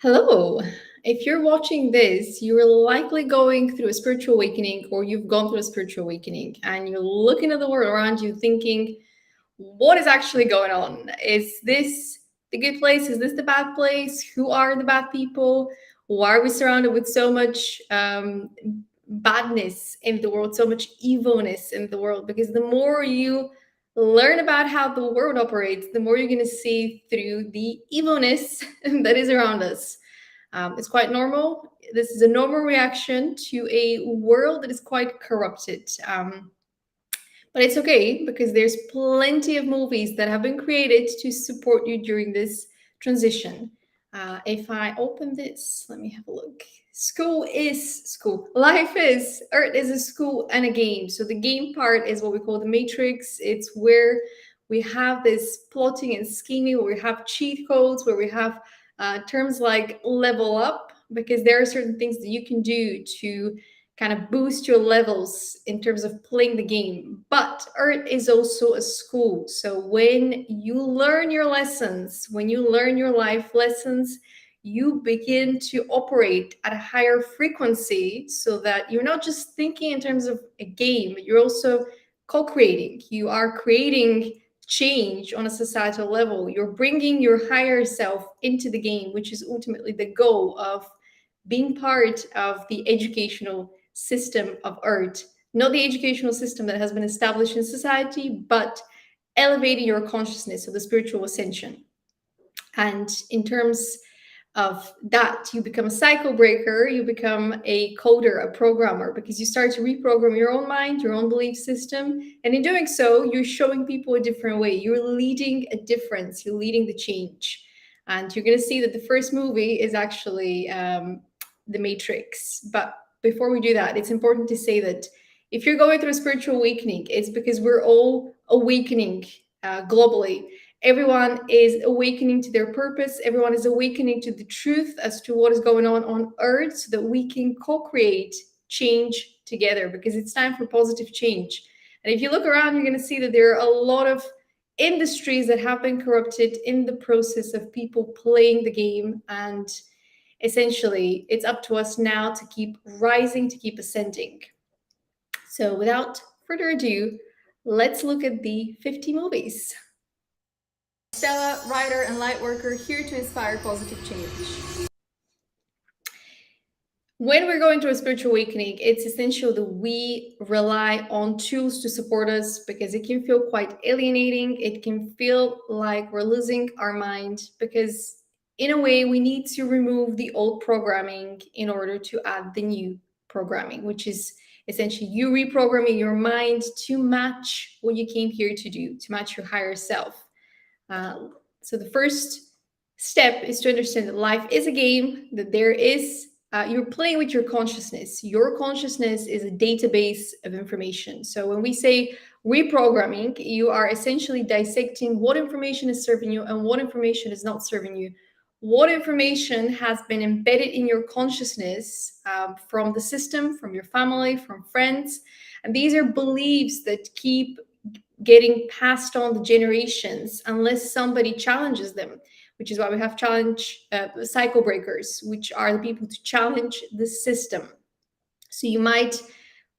Hello. If you're watching this, you're likely going through a spiritual awakening or you've gone through a spiritual awakening and you're looking at the world around you thinking, what is actually going on? Is this the good place? Is this the bad place? Who are the bad people? Why are we surrounded with so much badness in the world, so much evilness in the world? Because the more you learn about how the world operates, the more you're going to see through the evilness that is around us. It's quite normal. This is a normal reaction to a world that is quite corrupted. But it's okay because there's plenty of movies that have been created to support you during this transition. If I open this, let me have a look. School is school. Life is, Earth is a school and a game. So the game part is what we call the matrix. It's where we have this plotting and scheming, where we have cheat codes, where we have terms like level up, because there are certain things that you can do to kind of boost your levels in terms of playing the game. But Earth is also a school. So when you learn your lessons, when you learn your life lessons, you begin to operate at a higher frequency so that you're not just thinking in terms of a game, you're also co creating. You are creating change on a societal level. You're bringing your higher self into the game, which is ultimately the goal of being part of the educational system of Earth, not the educational system that has been established in society, but elevating your consciousness of the spiritual ascension. And in terms of that, you become a cycle breaker, you become a coder, a programmer, because you start to reprogram your own mind, your own belief system. And in doing so, you're showing people a different way. You're leading a difference, you're leading the change. And you're going to see that the first movie is actually The Matrix. But before we do that, it's important to say that if you're going through a spiritual awakening, it's because we're all awakening globally. Everyone is awakening to their purpose. Everyone is awakening to the truth as to what is going on Earth so that we can co-create change together, because it's time for positive change. And if you look around, you're going to see that there are a lot of industries that have been corrupted in the process of people playing the game. And essentially, it's up to us now to keep rising, to keep ascending. So without further ado, let's look at the 50 movies. Stella, writer and light worker, here to inspire positive change. When we're going through a spiritual awakening, it's essential that we rely on tools to support us, because it can feel quite alienating. It can feel like we're losing our mind, because in a way we need to remove the old programming in order to add the new programming, which is essentially you reprogramming your mind to match what you came here to do, to match your higher self. So the first step is to understand that life is a game, that there is, you're playing with your consciousness. Your consciousness is a database of information. So when we say reprogramming, you are essentially dissecting what information is serving you and what information is not serving you. What information has been embedded in your consciousness from the system, from your family, from friends. And these are beliefs that keep getting passed on the generations unless somebody challenges them, which is why we have challenge cycle breakers, which are the people to challenge the system. So you might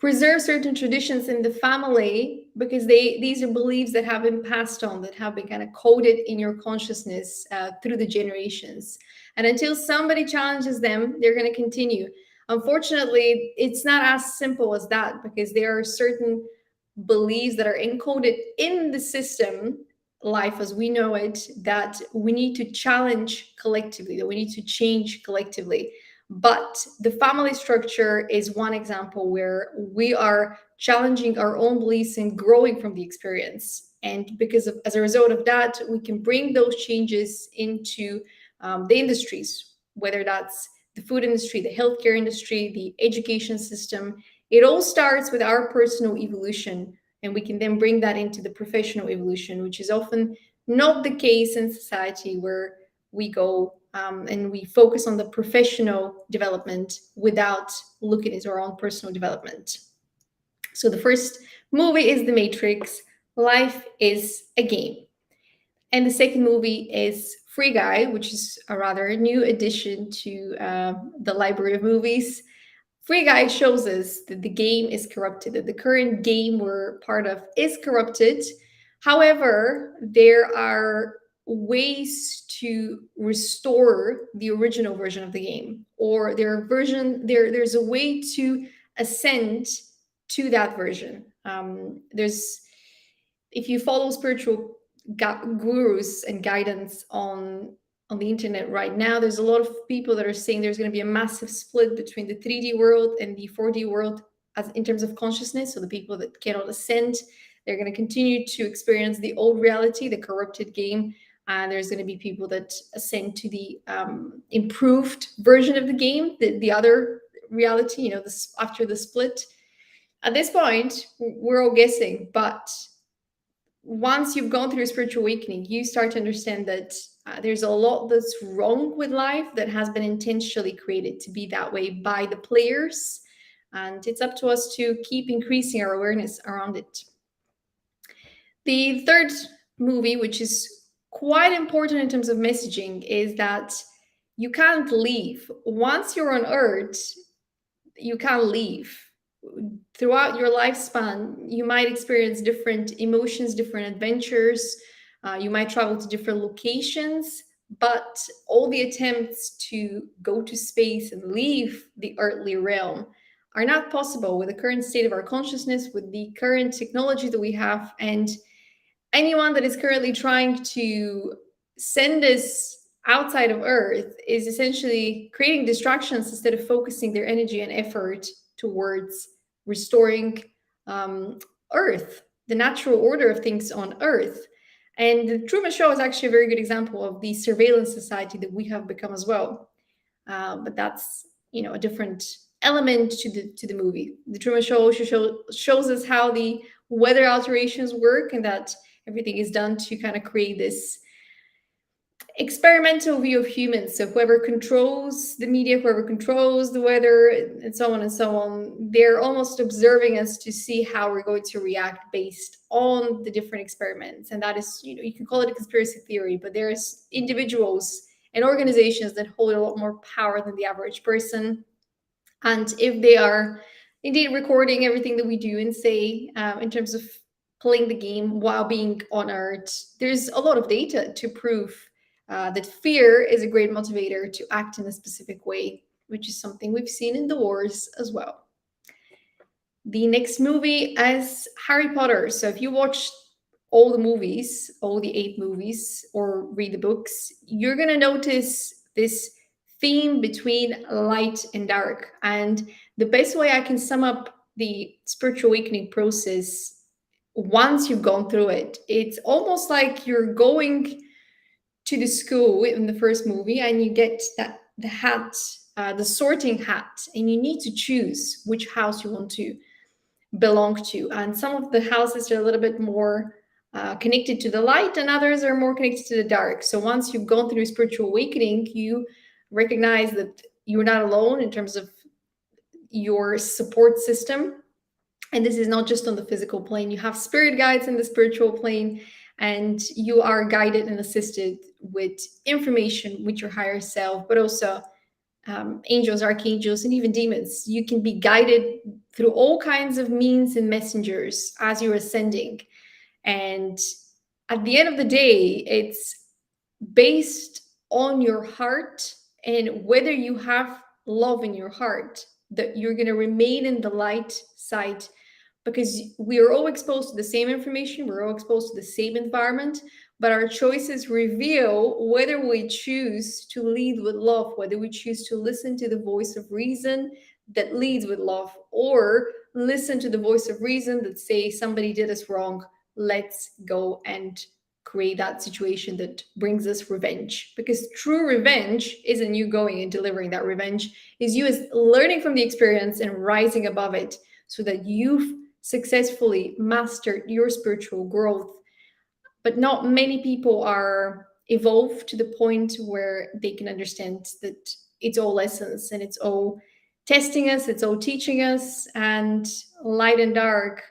preserve certain traditions in the family because these are beliefs that have been passed on, that have been kind of coded in your consciousness through the generations. And until somebody challenges them, they're going to continue. Unfortunately, it's not as simple as that, because there are certain beliefs that are encoded in the system, life as we know it, that we need to challenge collectively, that we need to change collectively. But the family structure is one example where we are challenging our own beliefs and growing from the experience. And because of, as a result of that, we can bring those changes into the industries, whether that's the food industry, the healthcare industry, the education system. It all starts with our personal evolution, and we can then bring that into the professional evolution, which is often not the case in society, where we go and we focus on the professional development without looking at our own personal development. So the first movie is The Matrix. Life is a game. And the second movie is Free Guy, which is a rather new addition to the library of movies. Free Guy shows us that the game is corrupted, that the current game we're part of is corrupted. However, there are ways to restore the original version of the game, or there's a way to ascend to that version. There's If you follow spiritual gurus and guidance on the internet right now, there's a lot of people that are saying there's going to be a massive split between the 3D world and the 4D world as in terms of consciousness. So the people that cannot ascend, they're going to continue to experience the old reality, the corrupted game, and there's going to be people that ascend to the improved version of the game, the other reality, this after the split. At this point, we're all guessing, but once you've gone through a spiritual awakening, you start to understand that there's a lot that's wrong with life that has been intentionally created to be that way by the players. And it's up to us to keep increasing our awareness around it. The third movie, which is quite important in terms of messaging, is that you can't leave. Once you're on Earth, you can't leave. Throughout your lifespan, you might experience different emotions, different adventures. You might travel to different locations, but all the attempts to go to space and leave the earthly realm are not possible with the current state of our consciousness, with the current technology that we have. And anyone that is currently trying to send us outside of Earth is essentially creating distractions instead of focusing their energy and effort towards restoring Earth, the natural order of things on Earth. And the Truman Show is actually a very good example of the surveillance society that we have become as well. But that's a different element to the movie. The Truman Show also shows us how the weather alterations work, and that everything is done to kind of create this experimental view of humans. So whoever controls the media, whoever controls the weather, and so on and so on, they're almost observing us to see how we're going to react based on the different experiments. And that is, you can call it a conspiracy theory, but there's individuals and organizations that hold a lot more power than the average person. And if they are indeed recording everything that we do and say in terms of playing the game while being on Earth, there's a lot of data to prove that fear is a great motivator to act in a specific way, which is something we've seen in the wars as well. The next movie is Harry Potter. So if you watch all the movies, all the 8 movies, or read the books, you're going to notice this theme between light and dark. And the best way I can sum up the spiritual awakening process, once you've gone through it, it's almost like you're going to the school in the first movie and you get the hat, the sorting hat, and you need to choose which house you want to belong to. And some of the houses are a little bit more connected to the light, and others are more connected to the dark. So once you've gone through spiritual awakening, you recognize that you're not alone in terms of your support system. And this is not just on the physical plane. You have spirit guides in the spiritual plane, and you are guided and assisted with information with your higher self, but also angels, archangels, and even demons. You can be guided through all kinds of means and messengers as you're ascending. And at the end of the day, it's based on your heart and whether you have love in your heart that you're going to remain in the light side, because we are all exposed to the same information, we're all exposed to the same environment, but our choices reveal whether we choose to lead with love, whether we choose to listen to the voice of reason that leads with love, or listen to the voice of reason that says somebody did us wrong, let's go and create that situation that brings us revenge. Because true revenge isn't you going and delivering that revenge, is you as learning from the experience and rising above it so that you've successfully mastered your spiritual growth. But not many people are evolved to the point where they can understand that it's all lessons and it's all testing us, it's all teaching us, and light and dark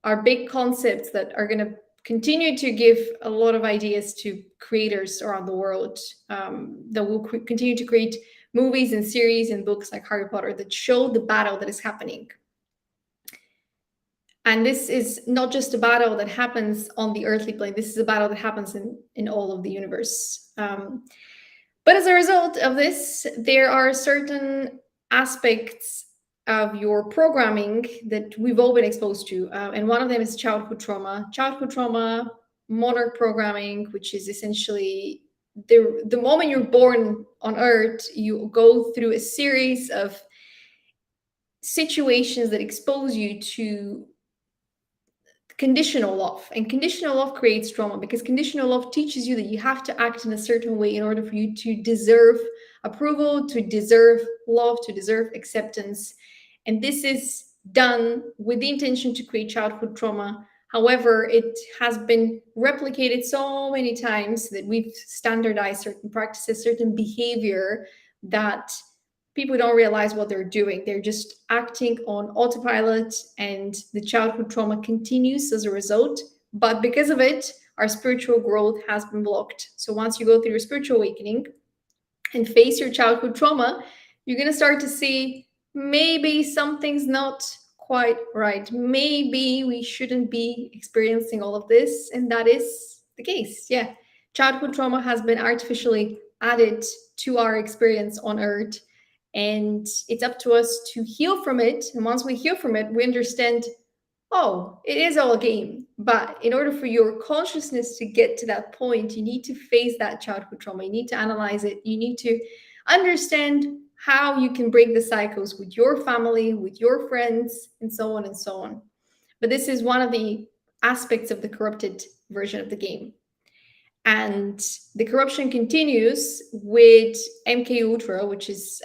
are big concepts that are going to continue to give a lot of ideas to creators around the world, that will continue to create movies and series and books like Harry Potter that show the battle that is happening. And this is not just a battle that happens on the earthly plane. This is a battle that happens in all of the universe. But as a result of this, there are certain aspects of your programming that we've all been exposed to. And one of them is childhood trauma. Childhood trauma, monarch programming, which is essentially the moment you're born on Earth, you go through a series of situations that expose you to conditional love. And conditional love creates trauma because conditional love teaches you that you have to act in a certain way in order for you to deserve approval, to deserve love, to deserve acceptance. And this is done with the intention to create childhood trauma. However, it has been replicated so many times that we've standardized certain practices, certain behavior that people don't realize what they're doing. They're just acting on autopilot, and the childhood trauma continues as a result. But because of it, our spiritual growth has been blocked. So once you go through your spiritual awakening and face your childhood trauma, you're going to start to see maybe something's not quite right. Maybe we shouldn't be experiencing all of this. And that is the case. Yeah. Childhood trauma has been artificially added to our experience on Earth. And it's up to us to heal from it. And once we heal from it, we understand, oh, it is all a game. But in order for your consciousness to get to that point, you need to face that childhood trauma. You need to analyze it. You need to understand how you can break the cycles with your family, with your friends, and so on and so on. But this is one of the aspects of the corrupted version of the game. And the corruption continues with MK Ultra, which is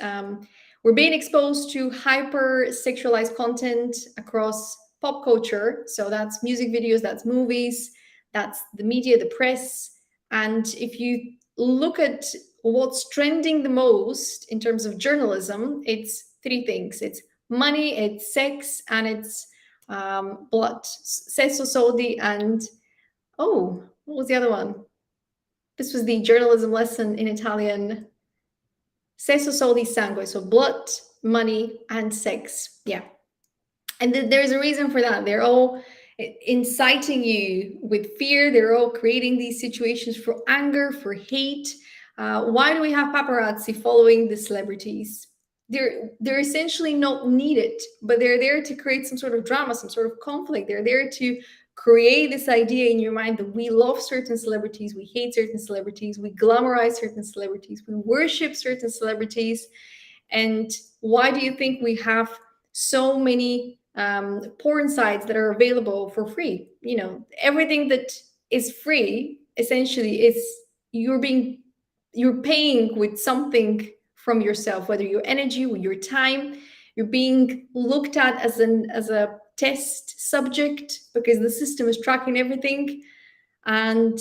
we're being exposed to hyper sexualized content across pop culture. So that's music videos, that's movies, that's the media, the press. And if you look at what's trending the most in terms of journalism, it's three things: it's money, it's sex, and it's blood. Sesso, soldi, and oh, what was the other one? This was the journalism lesson in Italian. Sesso, soldi, sangue. So blood, money, and sex. Yeah. And there's a reason for that. They're all inciting you with fear. They're all creating these situations for anger, for hate. Why do we have paparazzi following the celebrities? They're essentially not needed, but they're there to create some sort of drama, some sort of conflict. They're there to create this idea in your mind that we love certain celebrities, we hate certain celebrities, we glamorize certain celebrities, we worship certain celebrities. And why do you think we have so many porn sites that are available for free? You know, everything that is free essentially is you're paying with something from yourself, whether your energy or your time. You're being looked at as a test subject because the system is tracking everything. And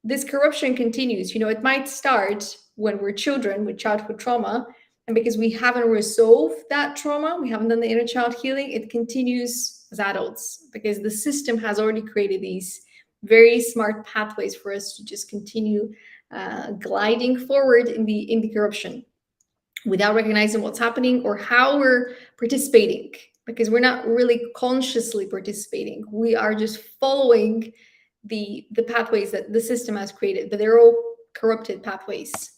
this corruption continues. You know, it might start when we're children with childhood trauma, and because we haven't resolved that trauma, we haven't done the inner child healing, it continues as adults because the system has already created these very smart pathways for us to just continue gliding forward in the corruption without recognizing what's happening or how we're participating, because we're not really consciously participating. We are just following the pathways that the system has created, but they're all corrupted pathways.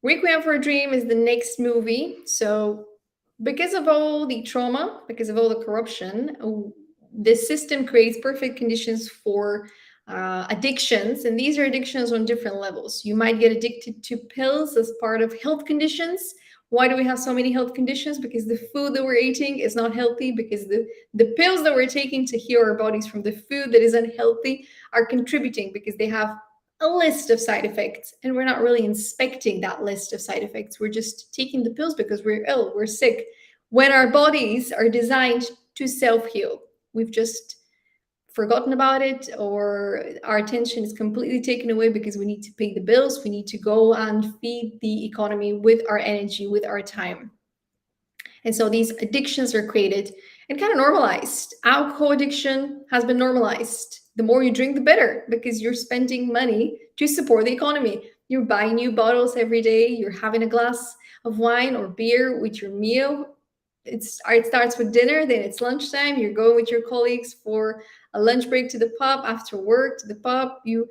Requiem for a Dream is the next movie. So because of all the trauma, because of all the corruption, the system creates perfect conditions for addictions. And these are addictions on different levels. You might get addicted to pills as part of health conditions. Why do we have so many health conditions? Because the food that we're eating is not healthy, because the pills that we're taking to heal our bodies from the food that is unhealthy are contributing, because they have a list of side effects, and we're not really inspecting that list of side effects. We're just taking the pills because we're ill, we're sick, when our bodies are designed to self-heal. We've just forgotten about it, or our attention is completely taken away because we need to pay the bills. We need to go and feed the economy with our energy, with our time. And so these addictions are created and kind of normalized. Alcohol addiction has been normalized. the more you drink, the better, because you're spending money to support the economy. You're buying new bottles every day. You're having a glass of wine or beer with your meal. It starts with dinner, then it's lunchtime. You're going with your colleagues for a lunch break to the pub, after work to the pub. You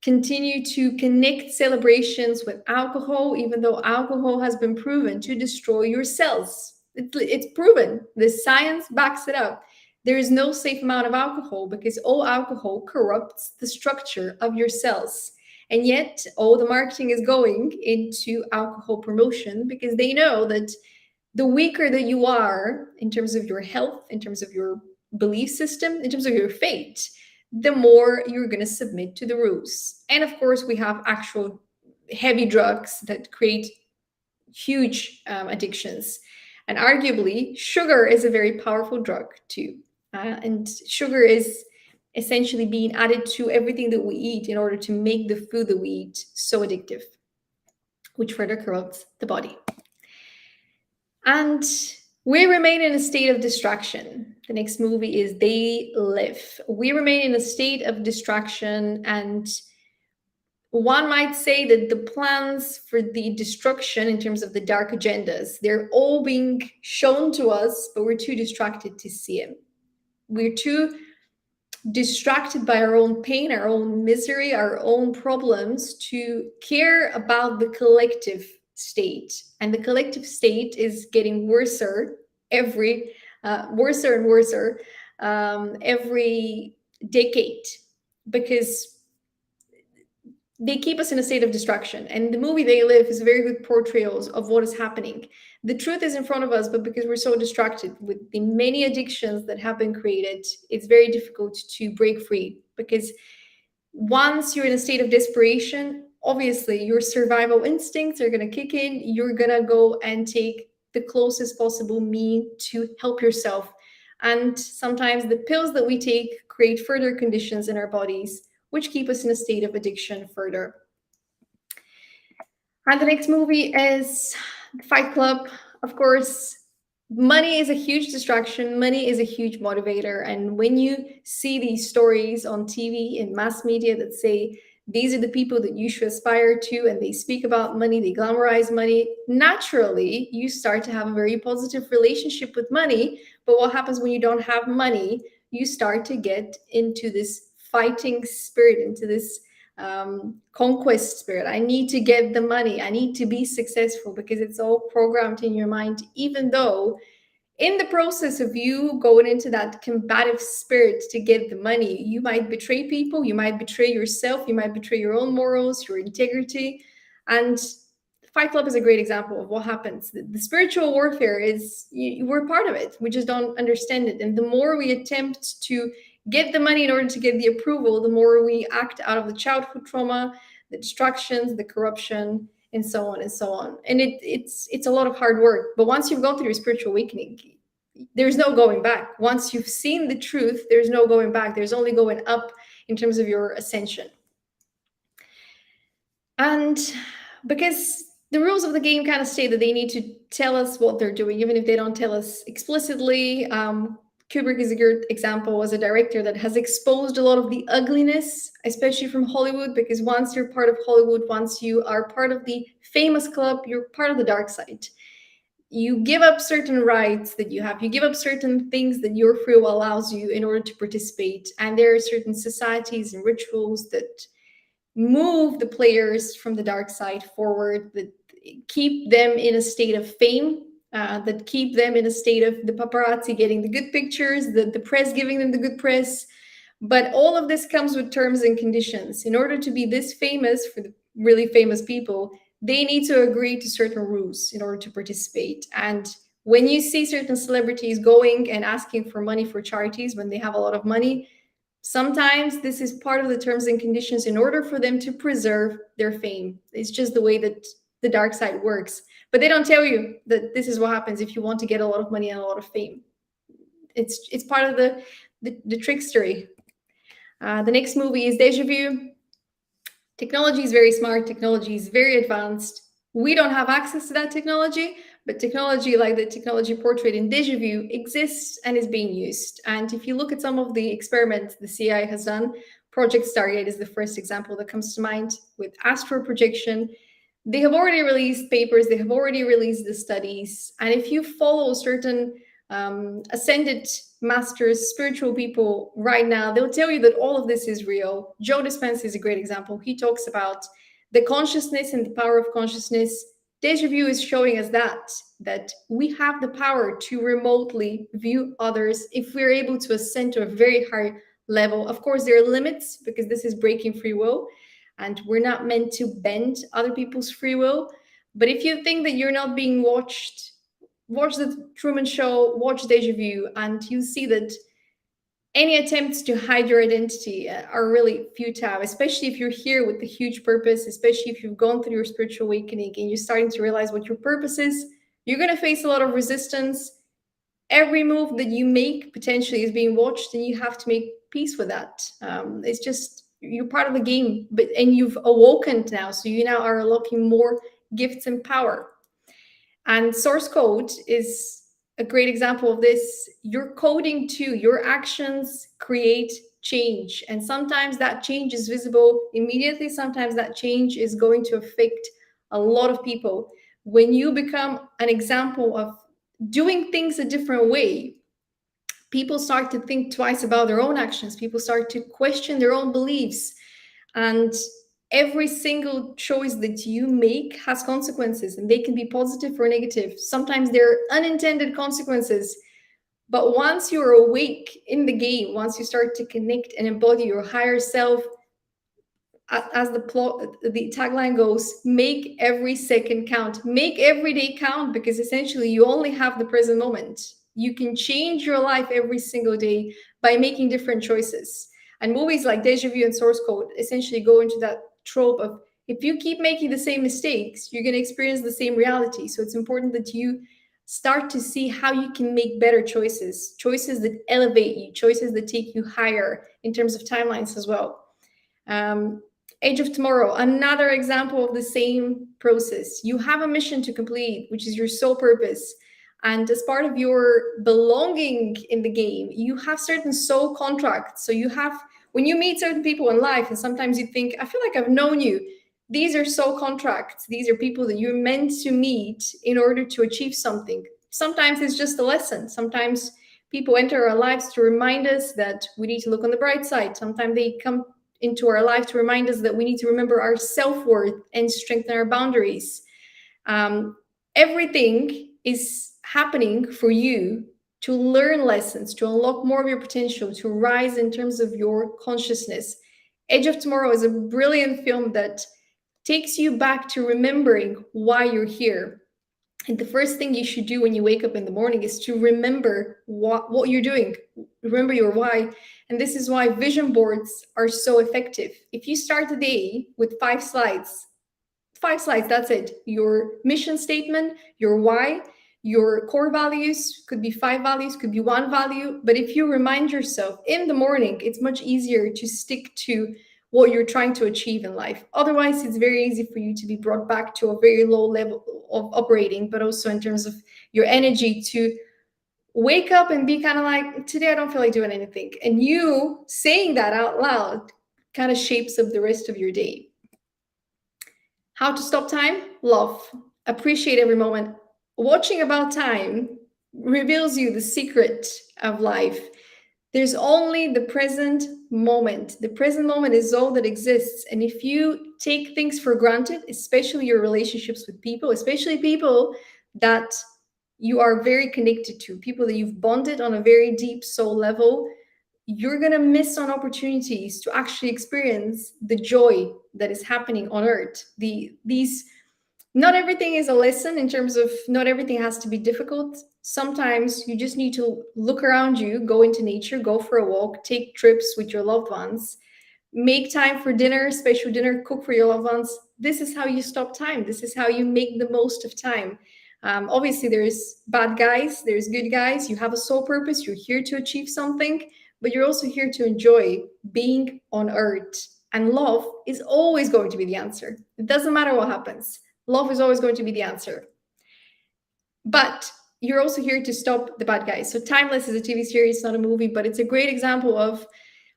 continue to connect celebrations with alcohol, even though alcohol has been proven to destroy your cells. It's proven. The science backs it up. There is no safe amount of alcohol because all alcohol corrupts the structure of your cells. And yet, all the marketing is going into alcohol promotion because they know that the weaker that you are in terms of your health, in terms of your belief system, in terms of your fate, the more you're going to submit to the rules. And of course, we have actual heavy drugs that create huge addictions. And arguably, sugar is a very powerful drug too. And sugar is essentially being added to everything that we eat in order to make the food that we eat so addictive, which further corrupts the body. And we remain in a state of distraction. The next movie is They Live. We remain in a state of distraction, and one might say that the plans for the destruction in terms of the dark agendas, they're all being shown to us, but we're too distracted to see it. We're too distracted by our own pain, our own misery, our own problems to care about the collective state. And the collective state is getting worser every worser and worser every decade, because they keep us in a state of distraction. And the movie They Live is very good portrayals of what is happening. The truth is in front of us, but because we're so distracted with the many addictions that have been created, it's very difficult to break free. Because once you're in a state of desperation, obviously your survival instincts are going to kick in. You're going to go and take the closest possible mean to help yourself. And sometimes the pills that we take create further conditions in our bodies, which keep us in a state of addiction further. And the next movie is Fight Club. Of course, money is a huge distraction. Money is a huge motivator. And when you see these stories on TV and mass media that say these are the people that you should aspire to, and they speak about money, they glamorize money, naturally, you start to have a very positive relationship with money. But what happens when you don't have money? You start to get into this fighting spirit, into this conquest spirit. I need to get the money. I need to be successful, because it's all programmed in your mind, even though in the process of you going into that combative spirit to get the money, you might betray people, you might betray yourself, you might betray your own morals, your integrity. And Fight Club is a great example of what happens. The spiritual warfare is, we're part of it. We just don't understand it. And the more we attempt to get the money in order to get the approval, the more we act out of the childhood trauma, the distractions, the corruption, and so on and so on. And it's a lot of hard work. But once you've gone through your spiritual awakening, there's no going back. Once you've seen the truth, there's no going back. There's only going up in terms of your ascension. And because the rules of the game kind of state that they need to tell us what they're doing, even if they don't tell us explicitly. Kubrick is a good example as a director that has exposed a lot of the ugliness, especially from Hollywood, because once you're part of Hollywood, once you are part of the famous club, you're part of the dark side. You give up certain rights that you have. You give up certain things that your free will allows you in order to participate. And there are certain societies and rituals that move the players from the dark side forward, that keep them in a state of fame, that keep them in a state of the paparazzi getting the good pictures, the press giving them the good press. But all of this comes with terms and conditions. In order to be this famous, for the really famous people, they need to agree to certain rules in order to participate. And when you see certain celebrities going and asking for money for charities when they have a lot of money, sometimes this is part of the terms and conditions in order for them to preserve their fame. It's just the way that the dark side works. But they don't tell you that this is what happens if you want to get a lot of money and a lot of fame. It's part of the trickstery. The next movie is Deja Vu. Technology is very smart. Technology is very advanced. We don't have access to that technology, But technology, like the technology portrayed in Deja Vu, exists and is being used. And if you look at some of the experiments the CIA has done, Project Stargate is the first example that comes to mind with astral projection. They have already released papers, they have already released the studies. And if you follow certain ascended masters, spiritual people right now, they'll tell you that all of this is real. Joe Dispenza is a great example. He talks about the consciousness and the power of consciousness. Deja vu is showing us that we have the power to remotely view others if we're able to ascend to a very high level. Of course, there are limits because this is breaking free will, and we're not meant to bend other people's free will. But if you think that you're not being watched, watch the Truman Show, watch Deja Vu, and you see that any attempts to hide your identity are really futile, especially if you're here with a huge purpose, especially if you've gone through your spiritual awakening and you're starting to realize what your purpose is. You're going to face a lot of resistance. Every move that you make potentially is being watched, and you have to make peace with that. It's just you're part of the game, and you've awoken now, so you now are unlocking more gifts and power. And source code is a great example of this. You're coding too. Your actions create change. And sometimes that change is visible immediately. Sometimes that change is going to affect a lot of people. When you become an example of doing things a different way, people start to think twice about their own actions. People start to question their own beliefs. And every single choice that you make has consequences, and they can be positive or negative. Sometimes they're unintended consequences. But once you're awake in the game, once you start to connect and embody your higher self, as the tagline goes, make every second count, make every day count, because essentially you only have the present moment. You can change your life every single day by making different choices. And movies like Deja Vu and Source Code essentially go into that trope of, if you keep making the same mistakes, you're going to experience the same reality. So it's important that you start to see how you can make better choices, choices that elevate you, choices that take you higher in terms of timelines as well. um, Age of Tomorrow, another example of the same process. You have a mission to complete, which is your sole purpose. And as part of your belonging in the game, you have certain soul contracts. So you have, when you meet certain people in life, and sometimes you think, I feel like I've known you. These are soul contracts. These are people that you're meant to meet in order to achieve something. Sometimes it's just a lesson. Sometimes people enter our lives to remind us that we need to look on the bright side. Sometimes they come into our life to remind us that we need to remember our self-worth and strengthen our boundaries. Everything is happening for you to learn lessons, to unlock more of your potential, to rise in terms of your consciousness. Edge of Tomorrow is a brilliant film that takes you back to remembering why you're here. And the first thing you should do when you wake up in the morning is to remember what you're doing. Remember your why. And this is why vision boards are so effective. If you start the day with 5 slides, that's it. Your mission statement, your why, your core values, could be 5 values, could be 1 value. But if you remind yourself in the morning, it's much easier to stick to what you're trying to achieve in life. Otherwise, it's very easy for you to be brought back to a very low level of operating, but also in terms of your energy to wake up and be kind of like, today I don't feel like doing anything. And you saying that out loud kind of shapes up the rest of your day. How to stop time? Love. Appreciate every moment. Watching About Time reveals you the secret of life. There's only the present moment. The present moment is all that exists. And if you take things for granted, especially your relationships with people, especially people that you are very connected to, people that you've bonded on a very deep soul level, you're going to miss on opportunities to actually experience the joy that is happening on earth. These Not everything is a lesson, in terms of not everything has to be difficult. Sometimes you just need to look around you, go into nature, go for a walk, take trips with your loved ones, make time for dinner, special dinner, cook for your loved ones. This is how you stop time. This is how you make the most of time. Obviously, there's bad guys, there's good guys. You have a soul purpose. You're here to achieve something, but you're also here to enjoy being on earth. And love is always going to be the answer. It doesn't matter what happens. Love is always going to be the answer. But you're also here to stop the bad guys. So Timeless is a TV series, not a movie, but it's a great example of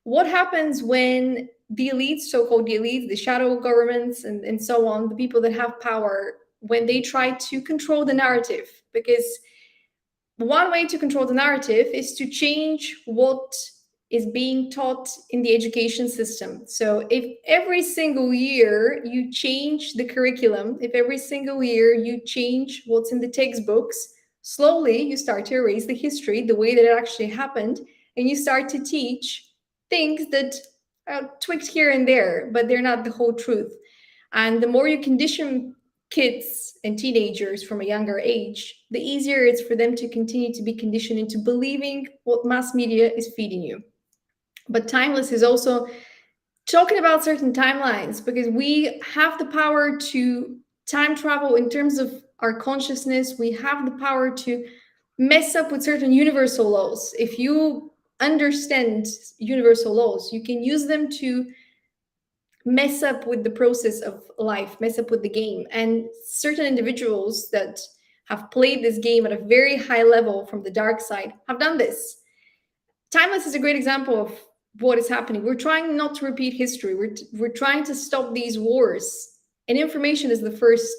what happens when the elites, so-called the elites, the shadow governments, and so on, the people that have power, when they try to control the narrative. Because one way to control the narrative is to change what is being taught in the education system. So if every single year you change the curriculum, if every single year you change what's in the textbooks, slowly you start to erase the history, the way that it actually happened, and you start to teach things that are tweaked here and there, but they're not the whole truth. And the more you condition kids and teenagers from a younger age, the easier it's for them to continue to be conditioned into believing what mass media is feeding you. But Timeless is also talking about certain timelines, because we have the power to time travel in terms of our consciousness. We have the power to mess up with certain universal laws. If you understand universal laws, you can use them to mess up with the process of life, mess up with the game. And certain individuals that have played this game at a very high level from the dark side have done this. Timeless is a great example of what is happening. We're trying not to repeat history. We're trying to stop these wars. And information is the first.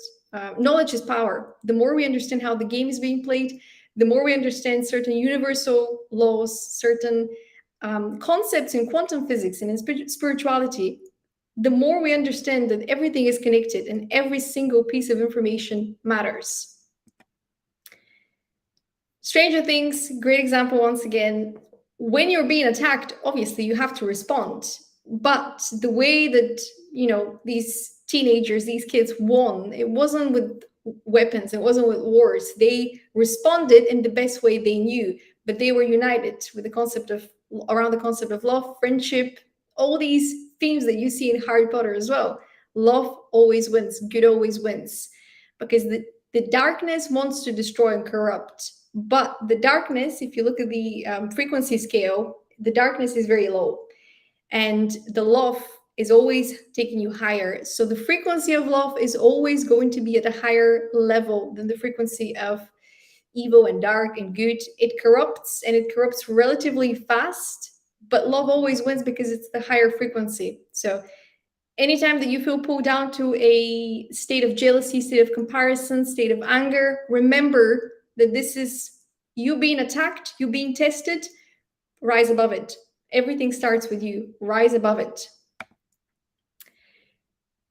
Knowledge is power. The more we understand how the game is being played, the more we understand certain universal laws, certain concepts in quantum physics and in spirituality, the more we understand that everything is connected and every single piece of information matters. Stranger Things, great example once again. When you're being attacked, obviously you have to respond. But the way that, these teenagers, these kids won, it wasn't with weapons, it wasn't with wars. They responded in the best way they knew, but they were united with around the concept of love, friendship, all these themes that you see in Harry Potter as well. Love always wins, good always wins. Because the darkness wants to destroy and corrupt. But the darkness, if you look at the frequency scale, the darkness is very low. And the love is always taking you higher. So the frequency of love is always going to be at a higher level than the frequency of evil and dark and good. It corrupts, and it corrupts relatively fast, but love always wins because it's the higher frequency. So anytime that you feel pulled down to a state of jealousy, state of comparison, state of anger, remember that this is you being attacked, you being tested. Rise above it. Everything starts with you. Rise above it.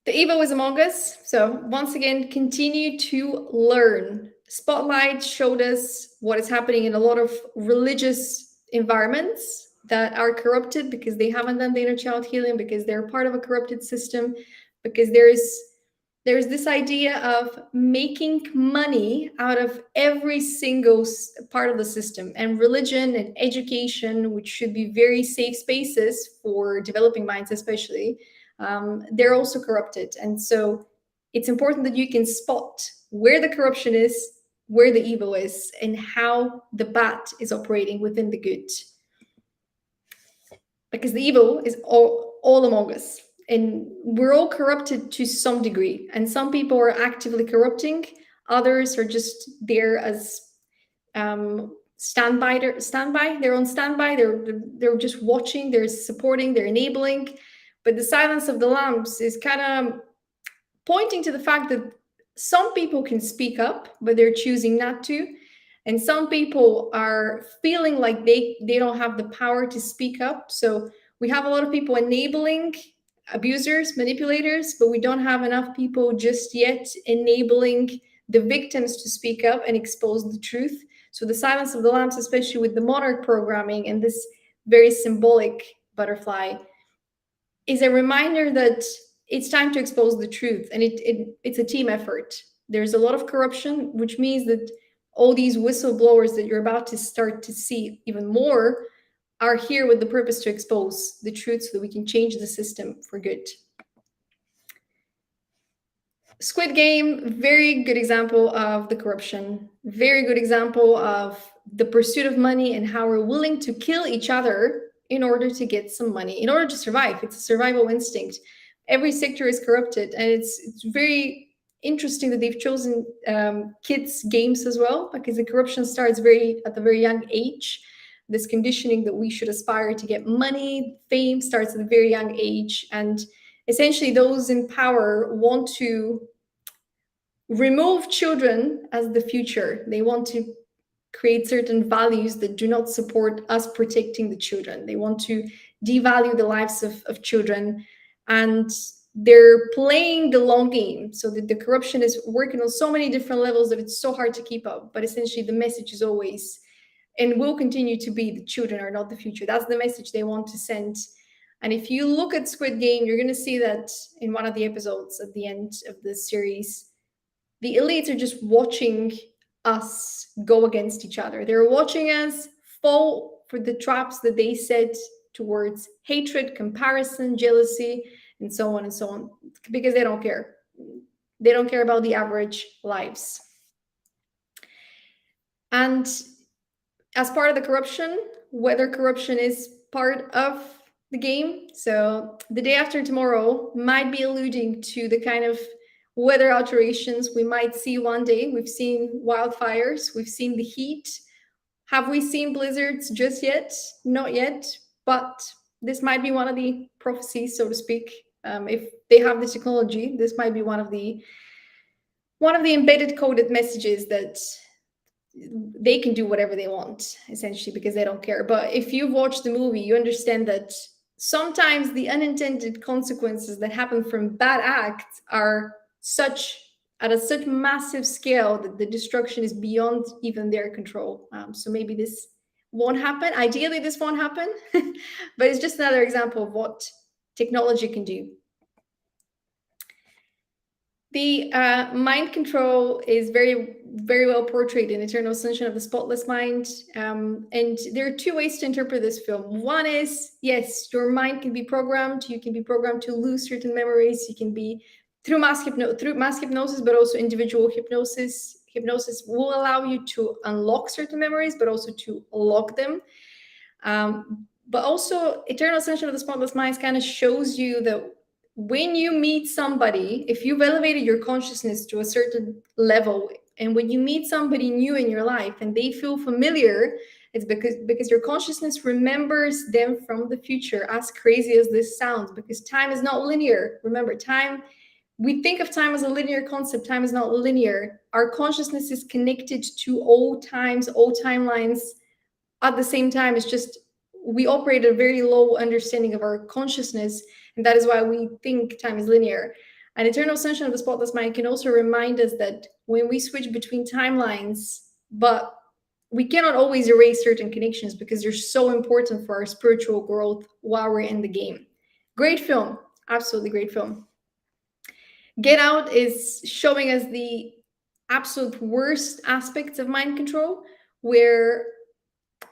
The evil is among us. So once again, continue to learn. Spotlight showed us what is happening in a lot of religious environments that are corrupted because they haven't done the inner child healing, because they're part of a corrupted system, because there's this idea of making money out of every single part of the system. And religion and education, which should be very safe spaces for developing minds especially, they're also corrupted. And so it's important that you can spot where the corruption is, where the evil is, and how the bad is operating within the good. Because the evil is all among us. And we're all corrupted to some degree. And some people are actively corrupting. Others are just there as standby. They're on standby. They're just watching. They're supporting. They're enabling. But the silence of the lambs is kind of pointing to the fact that some people can speak up, but they're choosing not to. And some people are feeling like they don't have the power to speak up. So we have a lot of people enabling abusers, manipulators, but we don't have enough people just yet enabling the victims to speak up and expose the truth. So the silence of the lambs, especially with the monarch programming and this very symbolic butterfly, is a reminder that it's time to expose the truth. And it's a team effort. There's a lot of corruption, which means that all these whistleblowers that you're about to start to see even more are here with the purpose to expose the truth so that we can change the system for good. Squid Game, very good example of the corruption, very good example of the pursuit of money and how we're willing to kill each other in order to get some money, in order to survive. It's a survival instinct. Every sector is corrupted, and it's very interesting that they've chosen kids games as well, because the corruption starts very at a very young age. This conditioning that we should aspire to get money, fame starts at a very young age, and essentially those in power want to remove children as the future. They want to create certain values that do not support us protecting the children. They want to devalue the lives of children, and they're playing the long game, so that the corruption is working on so many different levels that it's so hard to keep up. But essentially the message is always, and will continue to be, the children are not the future. That's the message they want to send. And if you look at Squid Game, you're going to see that in one of the episodes at the end of the series, the elites are just watching us go against each other. They're watching us fall for the traps that they set towards hatred, comparison, jealousy, and so on and so on, because they don't care. They don't care about the average lives. And as part of the corruption, whether corruption is part of the game, so the day after tomorrow might be alluding to the kind of weather alterations we might see one day. We've seen wildfires, we've seen the heat. Have we seen blizzards just yet? Not yet, but this might be one of the prophecies, so to speak. If they have the technology, this might be one of the embedded coded messages that they can do whatever they want, essentially, because they don't care. But if you've watched the movie, you understand that sometimes the unintended consequences that happen from bad acts are at a such massive scale that the destruction is beyond even their control. So maybe this won't happen. Ideally, this won't happen, but it's just another example of what technology can do. The mind control is very, very well portrayed in Eternal Ascension of the Spotless Mind. And there are two ways to interpret this film. One is, yes, your mind can be programmed. You can be programmed to lose certain memories. You can be through mass hypnosis, but also individual hypnosis. Hypnosis will allow you to unlock certain memories, but also to lock them. But also, Eternal Ascension of the Spotless Mind kind of shows you that when you meet somebody, if you've elevated your consciousness to a certain level, and when you meet somebody new in your life and they feel familiar, it's because your consciousness remembers them from the future, as crazy as this sounds, because time is not linear. Remember, time, we think of time as a linear concept. Time is not linear. Our consciousness is connected to all times, all timelines at the same time. It's just we operate at a very low understanding of our consciousness, and that is why we think time is linear. An Eternal Ascension of the Spotless Mind can also remind us that when we switch between timelines, but we cannot always erase certain connections because they're so important for our spiritual growth while we're in the game. Great film, absolutely great film. Get Out is showing us the absolute worst aspects of mind control, where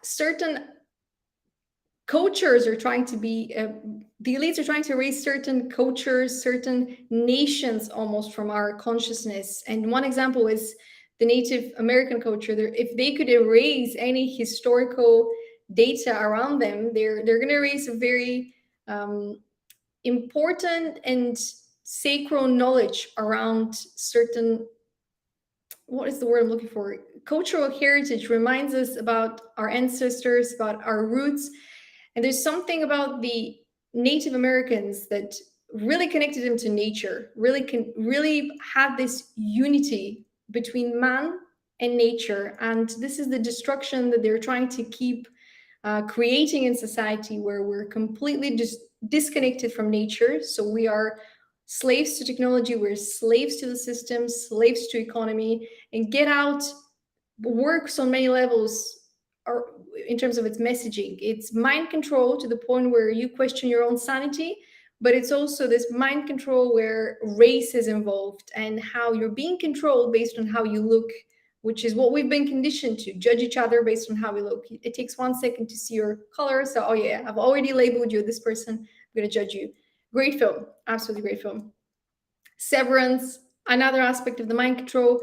certain cultures are trying to be the elites are trying to erase certain cultures, certain nations almost from our consciousness. And one example is the Native American culture. If they could erase any historical data around them, they're going to erase a very important and sacred knowledge around certain, what is the word I'm looking for? Cultural heritage reminds us about our ancestors, about our roots. And there's something about the Native Americans that really connected them to nature, really had this unity between man and nature. And this is the destruction that they're trying to keep creating in society, where we're completely disconnected from nature. So we are slaves to technology, we're slaves to the system, slaves to economy. And Get Out works on many levels, or in terms of its messaging. It's mind control to the point where you question your own sanity, but it's also this mind control where race is involved and how you're being controlled based on how you look, which is what we've been conditioned to judge each other based on how we look. It takes 1 second to see your color. So, oh yeah, I've already labeled you this person, I'm going to judge you. Great film, absolutely great film. Severance, another aspect of the mind control.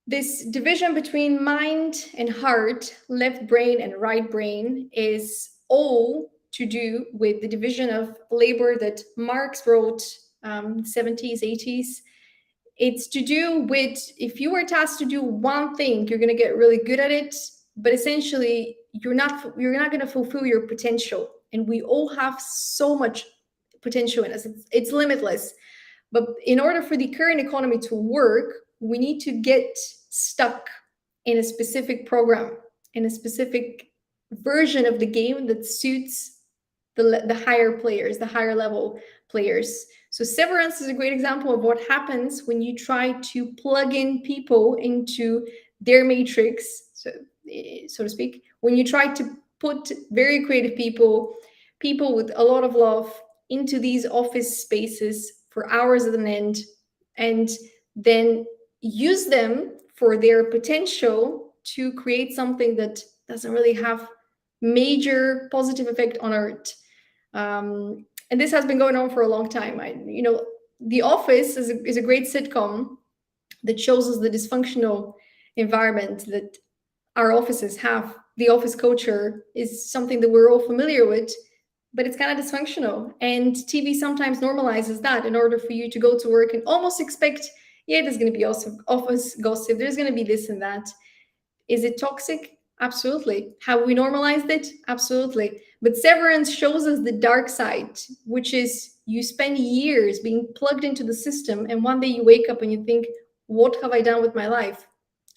This division between mind and heart, left brain and right brain, is all to do with the division of labor that Marx wrote 70s, 80s. It's to do with, if you were tasked to do one thing, you're going to get really good at it, but essentially you're not going to fulfill your potential. And we all have so much potential in us. It's limitless. But in order for the current economy to work, we need to get stuck in a specific program, in a specific version of the game that suits the higher players, the higher level players. So severance is a great example of what happens when you try to plug in people into their matrix, so to speak. When you try to put very creative people with a lot of love into these office spaces for hours at an end, and then use them for their potential to create something that doesn't really have major positive effect on Earth. And this has been going on for a long time. The Office is a great sitcom that shows us the dysfunctional environment that our offices have. The office culture is something that we're all familiar with, but it's kind of dysfunctional. And TV sometimes normalizes that in order for you to go to work and almost expect, yeah, there's going to be also office gossip, there's going to be this and that. Is it toxic? Absolutely. Have we normalized it? Absolutely. But Severance shows us the dark side, which is you spend years being plugged into the system, and one day you wake up and you think, what have I done with my life?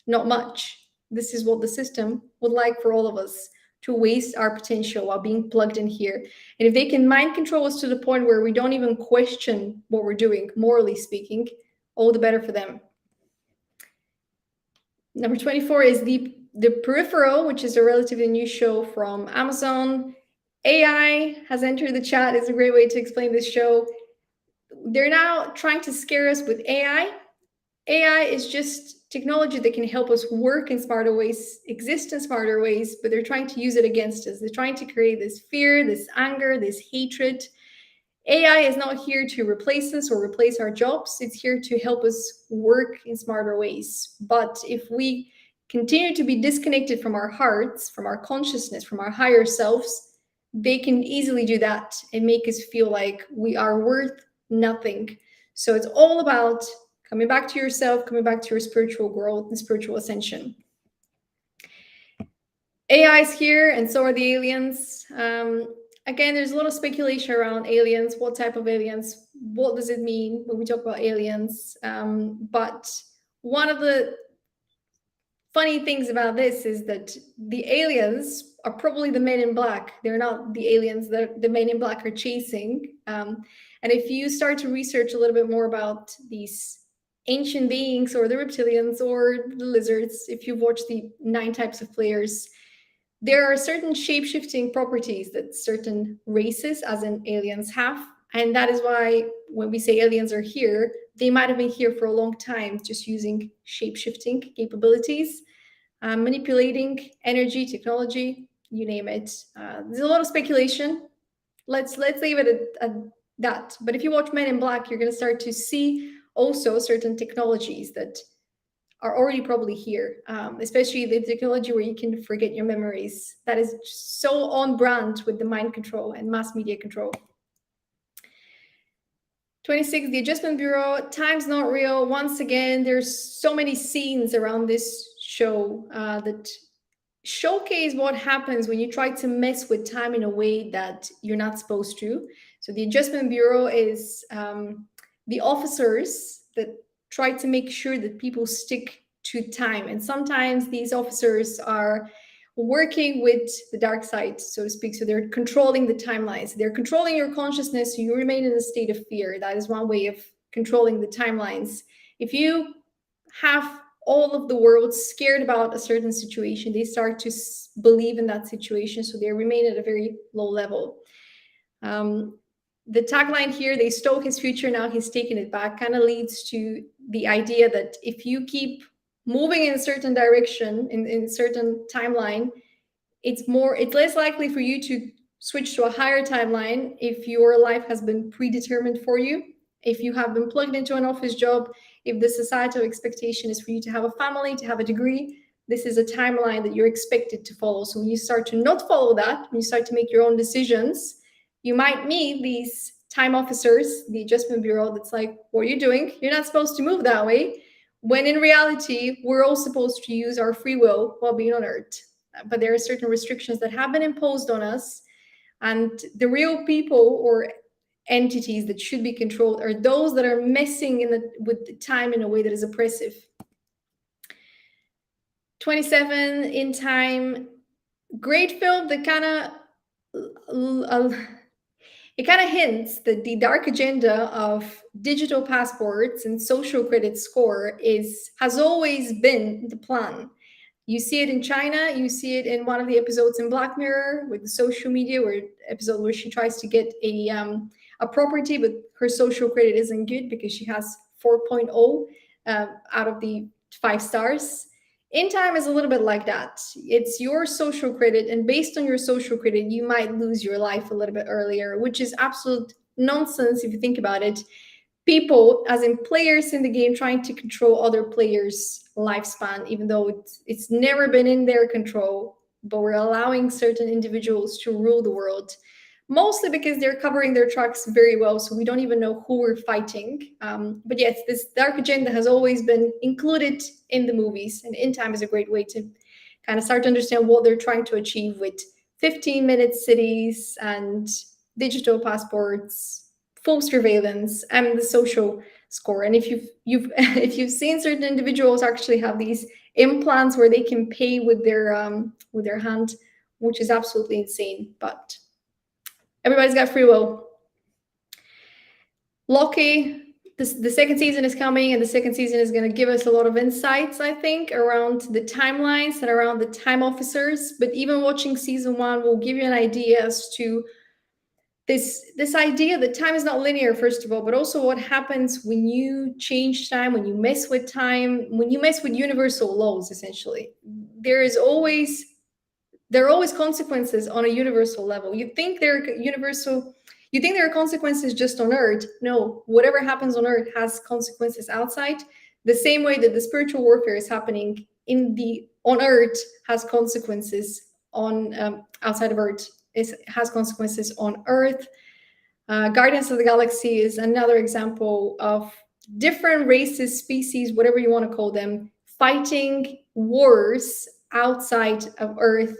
Not much. This is what the system would like for all of us, to waste our potential while being plugged in here. And if they can mind control us to the point where we don't even question what we're doing, morally speaking, all the better for them. Number 24 is the Peripheral, which is a relatively new show from Amazon. AI has entered the chat. It's a great way to explain this show. They're now trying to scare us with AI. AI is just technology that can help us work in smarter ways, exist in smarter ways, but they're trying to use it against us. They're trying to create this fear, this anger, this hatred. AI is not here to replace us or replace our jobs. It's here to help us work in smarter ways. But if we continue to be disconnected from our hearts, from our consciousness, from our higher selves, they can easily do that and make us feel like we are worth nothing. So it's all about coming back to yourself, coming back to your spiritual growth and spiritual ascension. AI is here, and so are the aliens. Again, there's a lot of speculation around aliens. What type of aliens? What does it mean when we talk about aliens? But one of the funny things about this is that the aliens are probably the men in black. They're not the aliens that the men in black are chasing. And if you start to research a little bit more about these ancient beings or the reptilians or the lizards, if you've watched the 9 types of players, there are certain shape-shifting properties that certain races, as in aliens, have. And that is why when we say aliens are here, they might have been here for a long time, just using shape-shifting capabilities, manipulating energy, technology, you name it. There's a lot of speculation. Let's leave it at that. But if you watch Men in Black, you're going to start to see also certain technologies that are already probably here, especially the technology where you can forget your memories. That is so on brand with the mind control and mass media control. 26, the Adjustment Bureau, time's not real. Once again, there's so many scenes around this show that showcase what happens when you try to mess with time in a way that you're not supposed to. So the Adjustment Bureau is the officers that try to make sure that people stick to time. And sometimes these officers are working with the dark side, so to speak. So they're controlling the timelines. They're controlling your consciousness, so you remain in a state of fear. That is one way of controlling the timelines. If you have all of the world scared about a certain situation, they start to believe in that situation, so they remain at a very low level. The tagline here, they stole his future, now he's taking it back, kind of leads to the idea that if you keep moving in a certain direction, in a certain timeline, it's less likely for you to switch to a higher timeline if your life has been predetermined for you, if you have been plugged into an office job, if the societal expectation is for you to have a family, to have a degree. This is a timeline that you're expected to follow. So when you start to not follow that, when you start to make your own decisions, you might meet these time officers, the adjustment bureau, that's like, what are you doing? You're not supposed to move that way. When in reality, we're all supposed to use our free will while being on Earth. But there are certain restrictions that have been imposed on us. And the real people or entities that should be controlled are those that are messing with the time in a way that is oppressive. 27 in Time, great film that kind of it kind of hints that the dark agenda of digital passports and social credit score has always been the plan. You see it in China. You see it in one of the episodes in Black Mirror with the social media, where episode where she tries to get a property, but her social credit isn't good because she has 4.0 out of the 5 stars. In Time is a little bit like that. It's your social credit, and based on your social credit, you might lose your life a little bit earlier, which is absolute nonsense if you think about it. People, as in players in the game, trying to control other players' lifespan, even though it's never been in their control, but we're allowing certain individuals to rule the world, mostly because they're covering their tracks very well, so we don't even know who we're fighting. But yes, this dark agenda has always been included in the movies, and In Time is a great way to kind of start to understand what they're trying to achieve with 15-minute cities and digital passports, full surveillance, and the social score. And if you've if you've seen certain individuals actually have these implants where they can pay with their hand, which is absolutely insane, but everybody's got free will. Loki, the second season is coming, and the second season is going to give us a lot of insights, I think, around the timelines and around the time officers. But even watching season 1 will give you an idea as to this idea that time is not linear, first of all, but also what happens when you change time, when you mess with time, when you mess with universal laws, essentially. There are always consequences on a universal level. You think there are consequences just on Earth. No, whatever happens on Earth has consequences outside. The same way that the spiritual warfare is happening on Earth has consequences on outside of Earth. It has consequences on Earth. Guardians of the Galaxy is another example of different races, species, whatever you want to call them, fighting wars outside of Earth,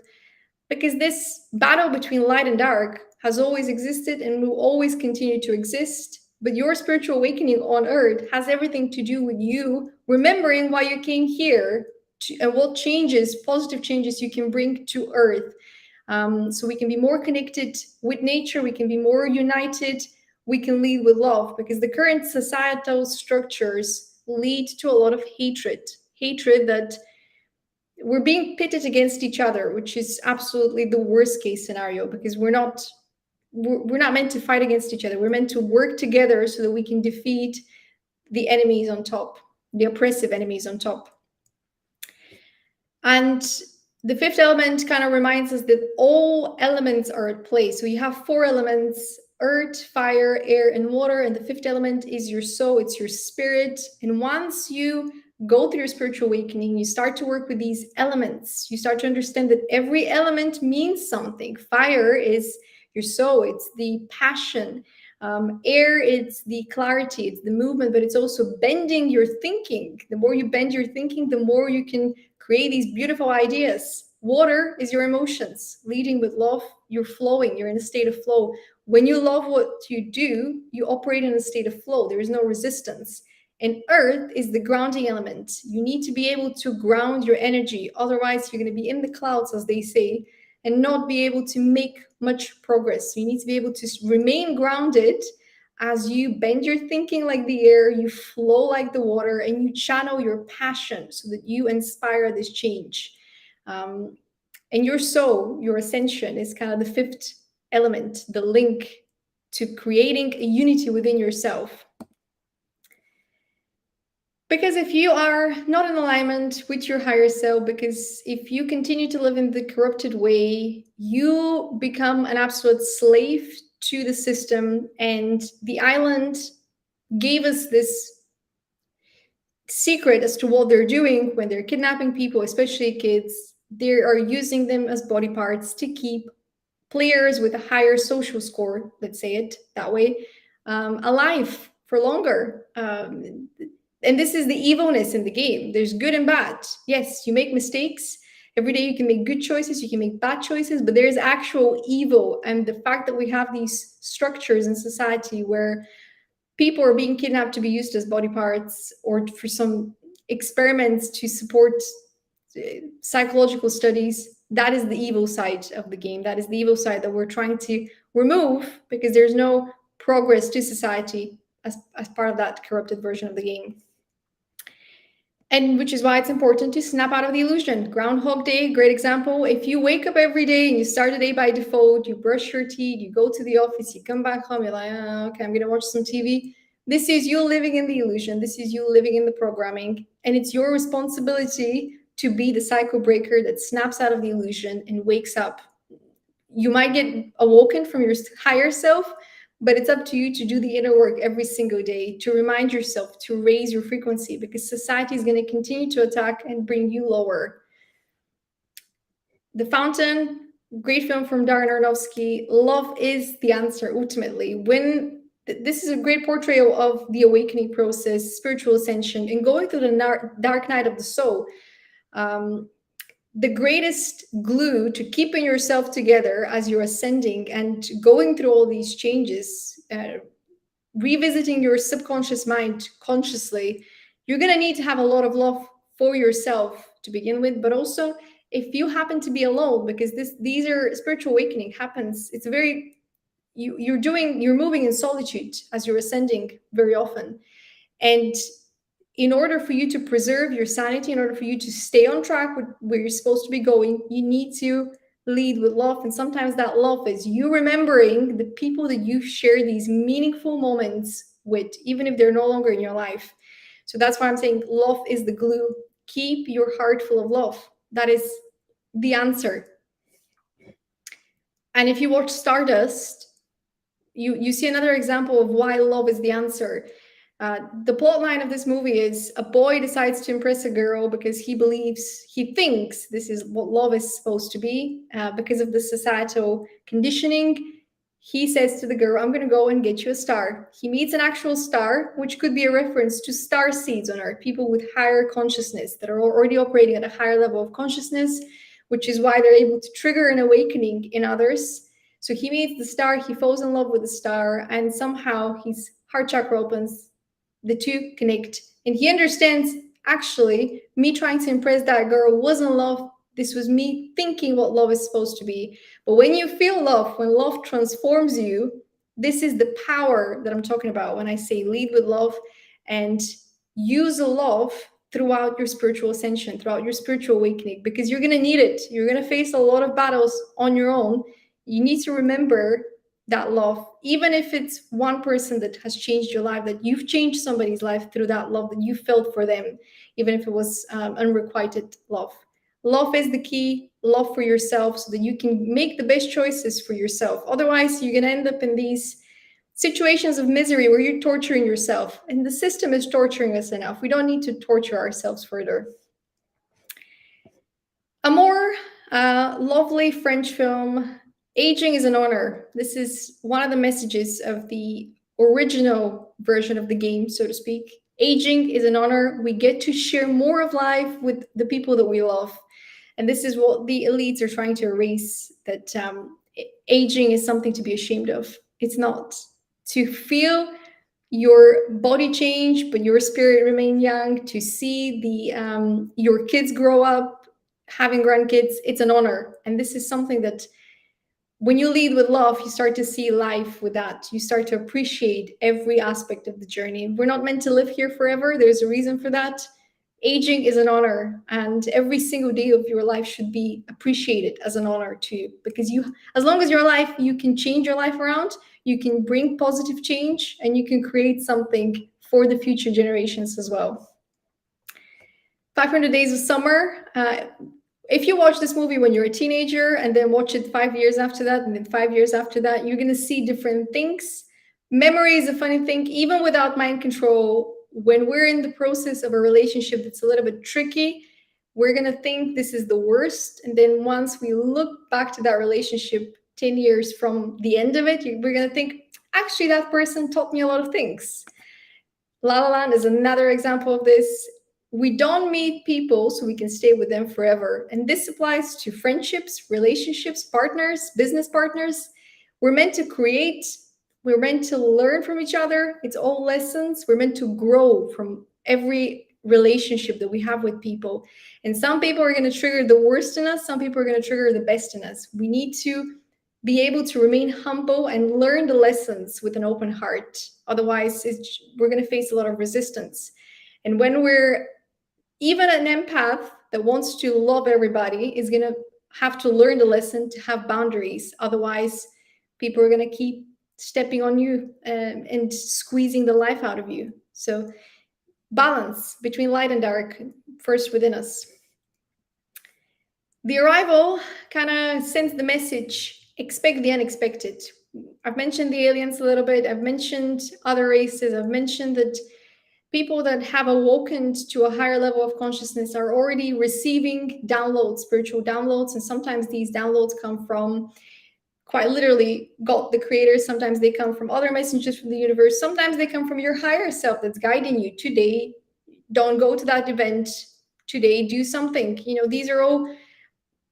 because this battle between light and dark has always existed and will always continue to exist. But your spiritual awakening on Earth has everything to do with you remembering why you came here and what positive changes you can bring to Earth. So we can be more connected with nature, we can be more united, we can lead with love, because the current societal structures lead to a lot of hatred that we're being pitted against each other, which is absolutely the worst case scenario, because we're not meant to fight against each other. We're meant to work together so that we can defeat the enemies on top, the oppressive enemies on top. And the fifth element kind of reminds us that all elements are at play. So you have 4 elements: earth, fire, air, and water. And the fifth element is your soul, it's your spirit. And once you go through your spiritual awakening, you start to work with these elements. You start to understand that every element means something. Fire is your soul, it's the passion. Air, it's the clarity, it's the movement, but it's also bending your thinking. The more you bend your thinking, the more you can create these beautiful ideas. Water is your emotions. Leading with love, you're flowing, you're in a state of flow. When you love what you do, you operate in a state of flow. There is no resistance. And earth is the grounding element. You need to be able to ground your energy. Otherwise, you're going to be in the clouds, as they say, and not be able to make much progress. So you need to be able to remain grounded as you bend your thinking like the air, you flow like the water, and you channel your passion so that you inspire this change. And your soul, your ascension, is kind of the fifth element, the link to creating a unity within yourself. Because if you are not in alignment with your higher self, because if you continue to live in the corrupted way, you become an absolute slave to the system. And the island gave us this secret as to what they're doing when they're kidnapping people, especially kids. They are using them as body parts to keep players with a higher social score, let's say it that way, alive for longer. And this is the evilness in the game. There's good and bad. Yes, you make mistakes. Every day you can make good choices, you can make bad choices, but there's actual evil. And the fact that we have these structures in society where people are being kidnapped to be used as body parts or for some experiments to support psychological studies, that is the evil side of the game. That is the evil side that we're trying to remove because there's no progress to society as part of that corrupted version of the game. And which is why it's important to snap out of the illusion. Groundhog Day, great example. If you wake up every day and you start the day by default, you brush your teeth, you go to the office, you come back home, you're like, oh, okay, I'm going to watch some TV. This is you living in the illusion. This is you living in the programming. And it's your responsibility to be the cycle breaker that snaps out of the illusion and wakes up. You might get awoken from your higher self, but it's up to you to do the inner work every single day, to remind yourself to raise your frequency, because society is going to continue to attack and bring you lower. The Fountain, great film from Darren Aronofsky. Love is the answer ultimately. When this is a great portrayal of the awakening process, spiritual ascension, and going through the dark night of the soul. The greatest glue to keeping yourself together as you're ascending and going through all these changes, revisiting your subconscious mind consciously, you're going to need to have a lot of love for yourself to begin with, but also if you happen to be alone, because these are spiritual awakening happens, it's very you're moving in solitude as you're ascending very often. And in order for you to preserve your sanity, in order for you to stay on track with where you're supposed to be going, you need to lead with love. And sometimes that love is you remembering the people that you share these meaningful moments with, even if they're no longer in your life. So that's why I'm saying love is the glue. Keep your heart full of love. That is the answer. And if you watch Stardust, you see another example of why love is the answer. The plot line of this movie is a boy decides to impress a girl because he thinks this is what love is supposed to be. Because of the societal conditioning, he says to the girl, I'm going to go and get you a star. He meets an actual star, which could be a reference to star seeds on Earth, people with higher consciousness that are already operating at a higher level of consciousness, which is why they're able to trigger an awakening in others. So he meets the star, he falls in love with the star, and somehow his heart chakra opens, the two connect, and he understands, actually, me trying to impress that girl wasn't love. This was me thinking what love is supposed to be. But when you feel love, when love transforms you, this is the power that I'm talking about when I say lead with love and use love throughout your spiritual ascension, throughout your spiritual awakening, because you're going to need it. You're going to face a lot of battles on your own. You need to remember that love, even if it's one person that has changed your life, that you've changed somebody's life through that love that you felt for them, even if it was unrequited love. Love is the key. Love for yourself so that you can make the best choices for yourself. Otherwise, you're going to end up in these situations of misery where you're torturing yourself, and the system is torturing us enough. We don't need to torture ourselves further. A more lovely French film, Aging is an Honor. This is one of the messages of the original version of the game, so to speak. Aging is an honor. We get to share more of life with the people that we love. And this is what the elites are trying to erase, that aging is something to be ashamed of. It's not. To feel your body change, but your spirit remain young, to see your kids grow up, having grandkids, it's an honor. And this is something that when you lead with love, you start to see life with that. You start to appreciate every aspect of the journey. We're not meant to live here forever. There's a reason for that. Aging is an honor, and every single day of your life should be appreciated as an honor too, because as long as your life, you can change your life around, you can bring positive change, and you can create something for the future generations as well. 500 Days of Summer. If you watch this movie when you're a teenager and then watch it 5 years after that, and then 5 years after that, you're going to see different things. Memory is a funny thing. Even without mind control, when we're in the process of a relationship that's a little bit tricky, we're going to think this is the worst. And then once we look back to that relationship 10 years from the end of it, we're going to think, actually, that person taught me a lot of things. La La Land is another example of this. We don't meet people so we can stay with them forever. And this applies to friendships, relationships, partners, business partners. We're meant to create, we're meant to learn from each other. It's all lessons. We're meant to grow from every relationship that we have with people. And some people are going to trigger the worst in us, some people are going to trigger the best in us. We need to be able to remain humble and learn the lessons with an open heart. Otherwise, we're going to face a lot of resistance. And when we're even an empath that wants to love everybody is going to have to learn the lesson to have boundaries. Otherwise, people are going to keep stepping on you and squeezing the life out of you. So, balance between light and dark, first within us. The arrival kind of sends the message, expect the unexpected. I've mentioned the aliens a little bit. I've mentioned other races. I've mentioned that people that have awoken to a higher level of consciousness are already receiving downloads, spiritual downloads. And sometimes these downloads come from quite literally God, the creator. Sometimes they come from other messengers from the universe. Sometimes they come from your higher self that's guiding you. Today, don't go to that event. Today, do something. These are all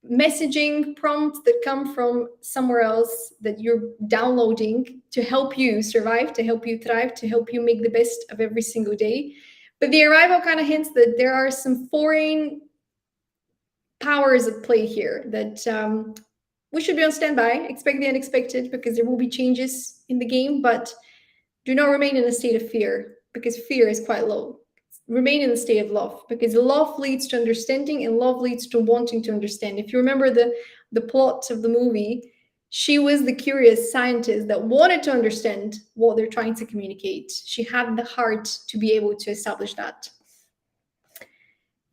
messaging prompts that come from somewhere else that you're downloading to help you survive, to help you thrive, to help you make the best of every single day. But the arrival kind of hints that there are some foreign powers at play here, that we should be on standby, expect the unexpected, because there will be changes in the game, but do not remain in a state of fear, because fear is quite low. Remain in the state of love, because love leads to understanding and love leads to wanting to understand. If you remember the plot of the movie, she was the curious scientist that wanted to understand what they're trying to communicate. She had the heart to be able to establish that.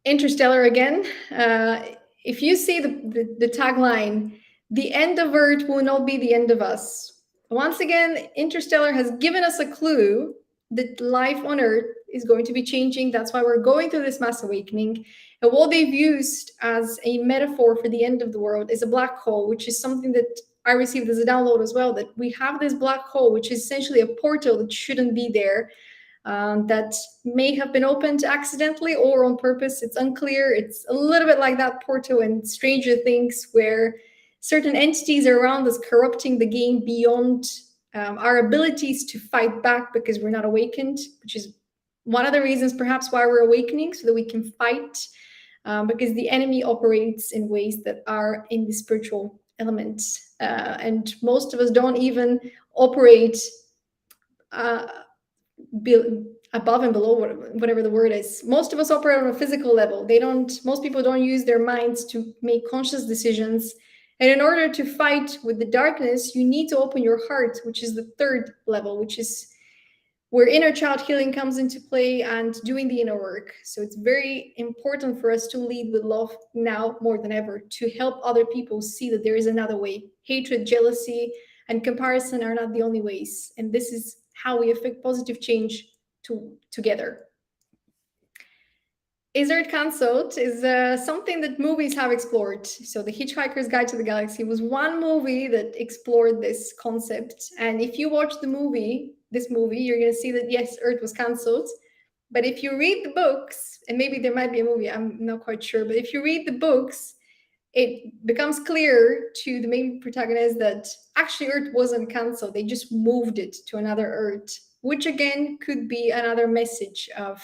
Interstellar again. If you see the tagline, the end of Earth will not be the end of us. Once again, Interstellar has given us a clue that life on Earth is going to be changing. That's why we're going through this mass awakening. And what they've used as a metaphor for the end of the world is a black hole, which is something that I received as a download as well, that we have this black hole, which is essentially a portal that shouldn't be there, that may have been opened accidentally or on purpose. It's unclear. It's a little bit like that portal in Stranger Things, where certain entities are around us corrupting the game beyond our abilities to fight back because we're not awakened, which is one of the reasons perhaps why we're awakening, so that we can fight, because the enemy operates in ways that are in the spiritual elements. And most of us don't even operate above and below, whatever the word is. Most of us operate on a physical level. Most people don't use their minds to make conscious decisions. And in order to fight with the darkness, you need to open your heart, which is the third level, which is where inner child healing comes into play and doing the inner work. So it's very important for us to lead with love now more than ever, to help other people see that there is another way. Hatred, jealousy, and comparison are not the only ways. And this is how we affect positive change together. Is Earth Cancelled is something that movies have explored. So The Hitchhiker's Guide to the Galaxy was one movie that explored this concept. And if you watch this movie, you're going to see that, yes, Earth was cancelled. But if you read the books, and maybe there might be a movie, I'm not quite sure, but if you read the books, it becomes clear to the main protagonist that actually Earth wasn't cancelled. They just moved it to another Earth, which again could be another message of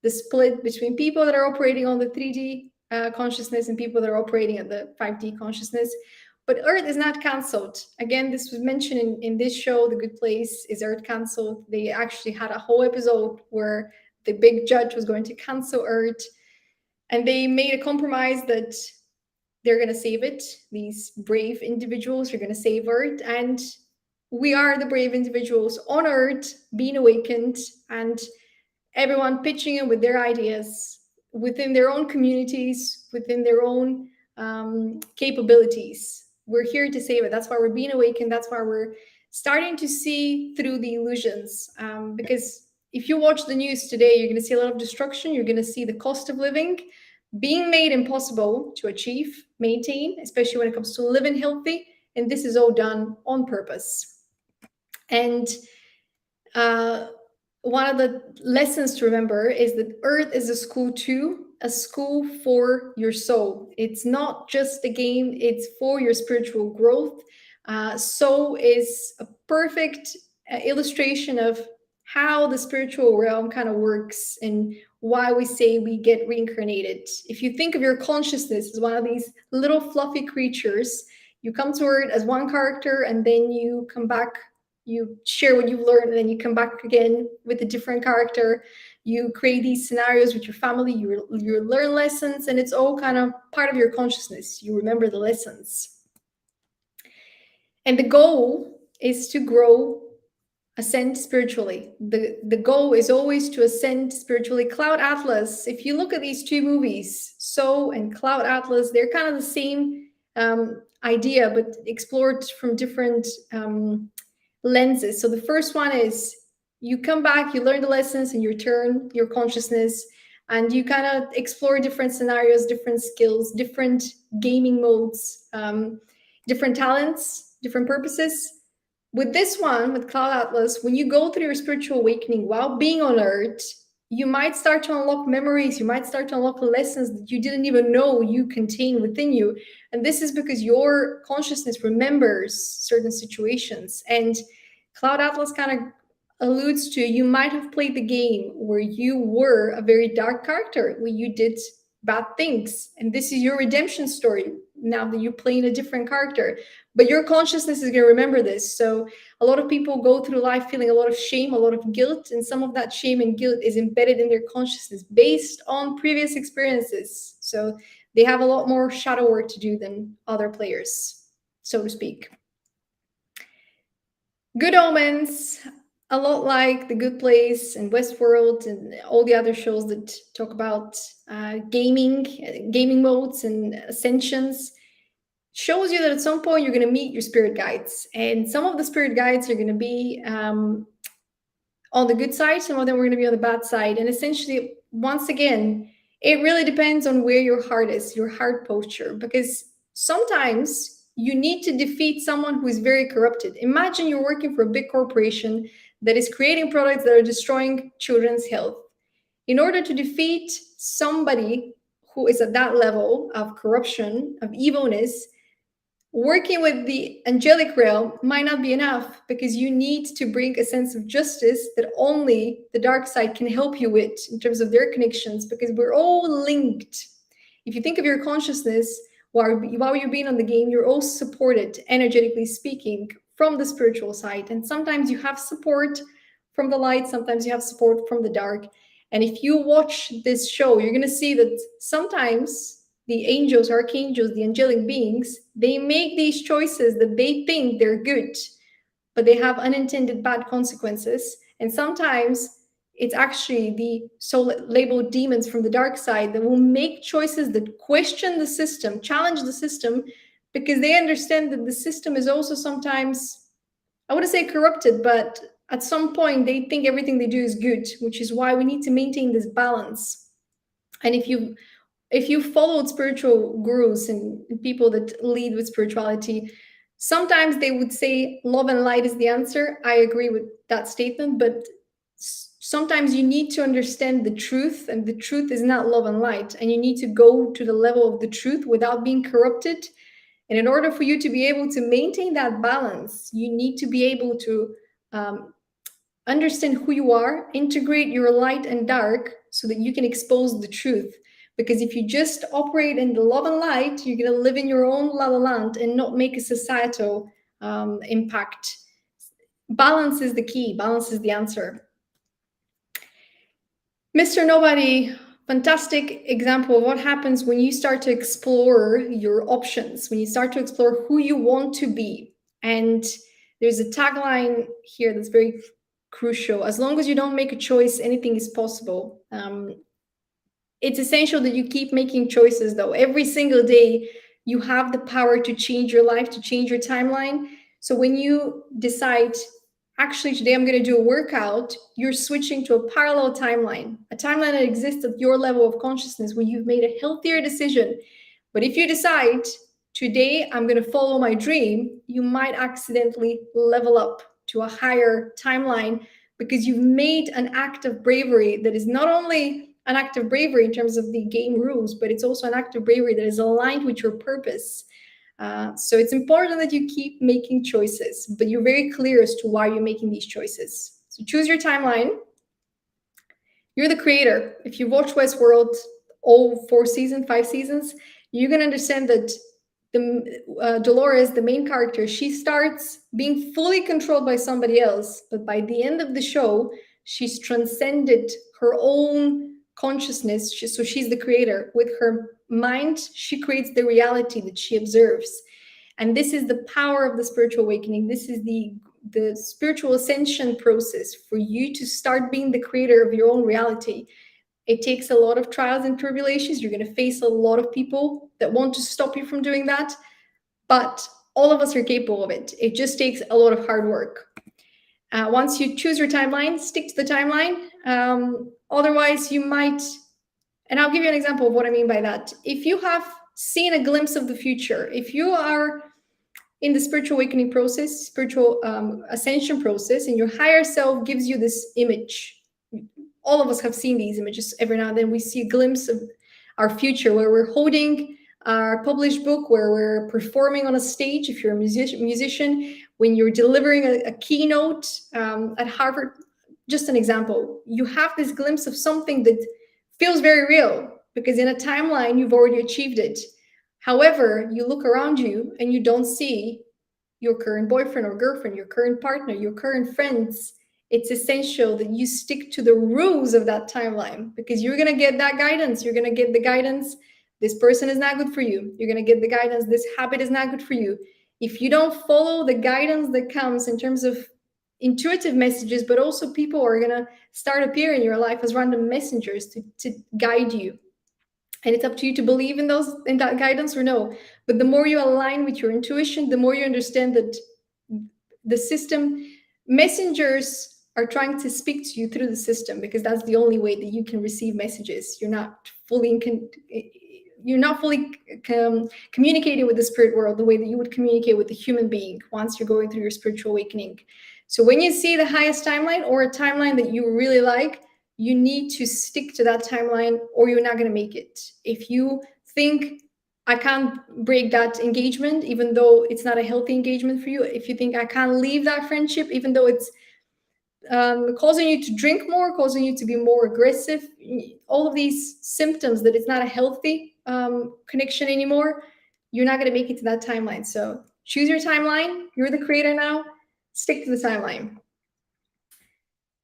the split between people that are operating on the 3D consciousness and people that are operating at the 5D consciousness. But Earth is not cancelled. Again, this was mentioned in this show, The Good Place. Is Earth cancelled? They actually had a whole episode where the big judge was going to cancel Earth. And they made a compromise that they're going to save it. These brave individuals are going to save Earth. And we are the brave individuals on Earth being awakened, and everyone pitching in with their ideas within their own communities, within their own capabilities. We're here to save it. That's why we're being awakened. That's why we're starting to see through the illusions. Because if you watch the news today, you're going to see a lot of destruction. You're going to see the cost of living being made impossible to achieve, maintain, especially when it comes to living healthy. And this is all done on purpose. And uh, one of the lessons to remember is that Earth is a school too, a school for your soul. It's not just a game, it's for your spiritual growth. Soul is a perfect illustration of how the spiritual realm kind of works and why we say we get reincarnated. If you think of your consciousness as one of these little fluffy creatures, you come to Earth as one character and then you come back, you share what you've learned, and then you come back again with a different character. You create these scenarios with your family, you learn lessons, and it's all kind of part of your consciousness. You remember the lessons. And the goal is to grow, ascend spiritually. The goal is always to ascend spiritually. Cloud Atlas, if you look at these two movies, So and Cloud Atlas, they're kind of the same idea, but explored from different lenses. So the first one is you come back, you learn the lessons, and you return your consciousness, and you kind of explore different scenarios, different skills, different gaming modes, different talents, different purposes. With this one, with Cloud Atlas, when you go through your spiritual awakening while being on Earth, you might start to unlock memories, you might start to unlock lessons that you didn't even know you contain within you. And this is because your consciousness remembers certain situations. And Cloud Atlas kind of alludes to you might have played the game where you were a very dark character, where you did bad things. And this is your redemption story now that you're playing a different character. But your consciousness is going to remember this. So a lot of people go through life feeling a lot of shame, a lot of guilt, and some of that shame and guilt is embedded in their consciousness based on previous experiences. So they have a lot more shadow work to do than other players, so to speak. Good Omens, a lot like The Good Place and Westworld and all the other shows that talk about gaming modes and ascensions, shows you that at some point you're going to meet your spirit guides. And some of the spirit guides are going to be on the good side, some of them are going to be on the bad side. And essentially, once again, it really depends on where your heart is, your heart posture, because sometimes you need to defeat someone who is very corrupted. Imagine you're working for a big corporation that is creating products that are destroying children's health. In order to defeat somebody who is at that level of corruption, of evilness, working with the angelic realm might not be enough, because you need to bring a sense of justice that only the dark side can help you with in terms of their connections, because we're all linked. If you think of your consciousness while you're being on the game, you're all supported, energetically speaking, from the spiritual side. And sometimes you have support from the light, sometimes you have support from the dark. And if you watch this show, you're going to see that sometimes the angels, archangels, the angelic beings, they make these choices that they think they're good, but they have unintended bad consequences. And sometimes it's actually the so-labeled demons from the dark side that will make choices that question the system, challenge the system, because they understand that the system is also sometimes, I wouldn't say corrupted, but at some point they think everything they do is good, which is why we need to maintain this balance. And if you followed spiritual gurus and people that lead with spirituality, sometimes they would say love and light is the answer. I agree with that statement, but sometimes you need to understand the truth, and the truth is not love and light, and you need to go to the level of the truth without being corrupted. And in order for you to be able to maintain that balance, you need to be able to understand who you are, integrate your light and dark so that you can expose the truth. Because if you just operate in the love and light, you're going to live in your own la la land and not make a societal impact. Balance is the key, balance is the answer. Mr. Nobody, fantastic example of what happens when you start to explore your options, when you start to explore who you want to be. And there's a tagline here that's very crucial. As long as you don't make a choice, anything is possible. It's essential that you keep making choices, though. Every single day, you have the power to change your life, to change your timeline. So when you decide, actually, today I'm going to do a workout, you're switching to a parallel timeline, a timeline that exists at your level of consciousness where you've made a healthier decision. But if you decide, today I'm going to follow my dream, you might accidentally level up to a higher timeline, because you've made an act of bravery that is not only an act of bravery in terms of the game rules, but it's also an act of bravery that is aligned with your purpose. So it's important that you keep making choices, but you're very clear as to why you're making these choices. So choose your timeline. You're the creator. If you watch Westworld, all 4 seasons, 5 seasons, you're going to understand that Dolores, the main character, she starts being fully controlled by somebody else. But by the end of the show, she's transcended her own consciousness. So she's the creator. With her mind, she creates the reality that she observes. And this is the power of the spiritual awakening. This is the spiritual ascension process for you to start being the creator of your own reality. It takes a lot of trials and tribulations. You're going to face a lot of people that want to stop you from doing that. But all of us are capable of it. It just takes a lot of hard work. Once you choose your timeline, stick to the timeline. Otherwise, you might, and I'll give you an example of what I mean by that. If you have seen a glimpse of the future, if you are in the spiritual awakening process, spiritual ascension process, and your higher self gives you this image. All of us have seen these images. Every now and then we see a glimpse of our future, where we're holding our published book, where we're performing on a stage. If you're a musician, when you're delivering a keynote at Harvard, just an example, you have this glimpse of something that feels very real, because in a timeline, you've already achieved it. However, you look around you and you don't see your current boyfriend or girlfriend, your current partner, your current friends. It's essential that you stick to the rules of that timeline, because you're going to get that guidance. You're going to get the guidance. This person is not good for you. You're going to get the guidance. This habit is not good for you. If you don't follow the guidance that comes in terms of intuitive messages, but also people are going to start appearing in your life as random messengers to guide you. And it's up to you to believe in that guidance or no. But the more you align with your intuition, the more you understand that the system, messengers are trying to speak to you through the system, because that's the only way that you can receive messages. You're not fully communicating with the spirit world the way that you would communicate with a human being once you're going through your spiritual awakening. So when you see the highest timeline or a timeline that you really like, you need to stick to that timeline, or you're not going to make it. If you think, I can't break that engagement, even though it's not a healthy engagement for you, if you think, I can't leave that friendship, even though it's causing you to drink more, causing you to be more aggressive, all of these symptoms that it's not a healthy connection anymore, you're not going to make it to that timeline. So choose your timeline. You're the creator now. Stick to the timeline.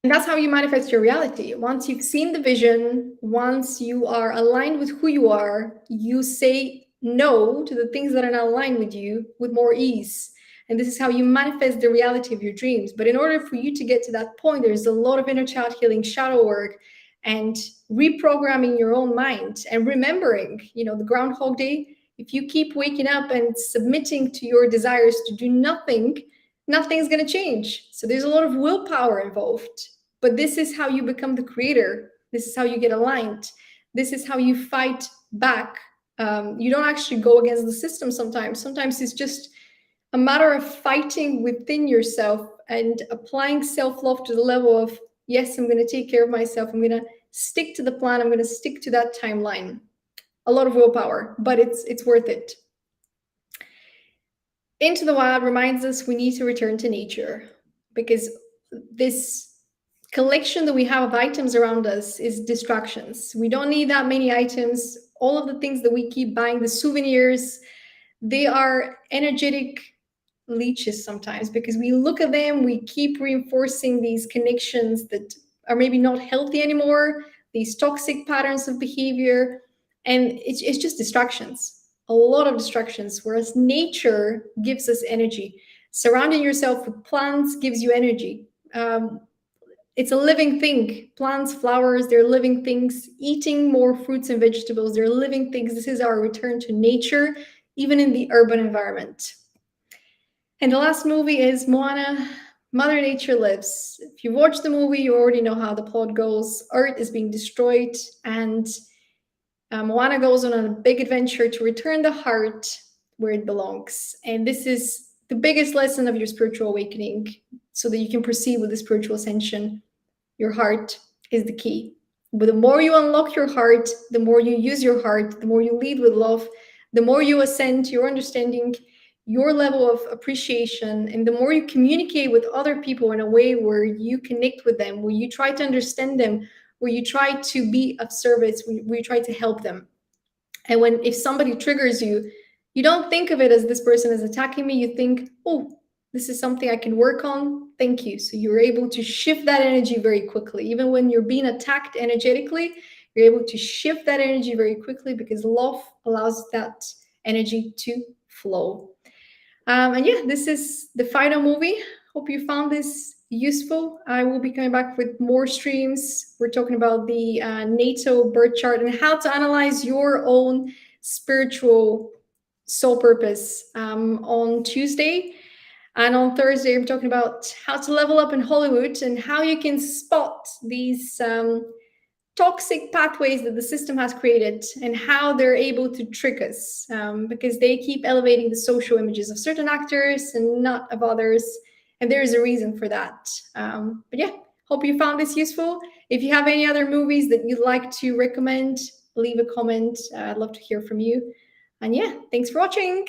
And that's how you manifest your reality. Once you've seen the vision, once you are aligned with who you are, you say no to the things that are not aligned with you with more ease. And this is how you manifest the reality of your dreams. But in order for you to get to that point, there's a lot of inner child healing, shadow work, and reprogramming your own mind and remembering, the Groundhog Day. If you keep waking up and submitting to your desires to do nothing, nothing's going to change. So there's a lot of willpower involved. But this is how you become the creator. This is how you get aligned. This is how you fight back. You don't actually go against the system sometimes. Sometimes it's just a matter of fighting within yourself and applying self-love to the level of, yes, I'm going to take care of myself. I'm going to stick to the plan. I'm going to stick to that timeline. A lot of willpower, but it's worth it. Into the Wild reminds us we need to return to nature, because this collection that we have of items around us is distractions. We don't need that many items. All of the things that we keep buying, the souvenirs, they are energetic leeches sometimes, because we look at them, we keep reinforcing these connections that are maybe not healthy anymore, these toxic patterns of behavior, and it's just distractions. A lot of distractions, whereas nature gives us energy. Surrounding yourself with plants gives you energy. It's a living thing. Plants, flowers, they're living things. Eating more fruits and vegetables, they're living things. This is our return to nature, even in the urban environment. And the last movie is Moana, Mother Nature Lives. If you watch the movie, you already know how the plot goes. Earth is being destroyed, and Moana goes on a big adventure to return the heart where it belongs. And this is the biggest lesson of your spiritual awakening so that you can proceed with the spiritual ascension. Your heart is the key. But the more you unlock your heart, the more you use your heart, the more you lead with love, the more you ascend to your understanding, your level of appreciation, and the more you communicate with other people in a way where you connect with them, where you try to understand them, where you try to be of service, where you try to help them. And when if somebody triggers you, you don't think of it as this person is attacking me. You think, oh, this is something I can work on. Thank you. So you're able to shift that energy very quickly. Even when you're being attacked energetically, you're able to shift that energy very quickly because love allows that energy to flow. And yeah, this is the final movie. Hope you found this useful. I will be coming back with more streams. We're talking about the NATO birth chart and how to analyze your own spiritual soul purpose on Tuesday. And on Thursday, I'm talking about how to level up in Hollywood and how you can spot these toxic pathways that the system has created and how they're able to trick us because they keep elevating the social images of certain actors and not of others. And there is a reason for that. But yeah, hope you found this useful. If you have any other movies that you'd like to recommend, leave a comment. I'd love to hear from you. And yeah, thanks for watching.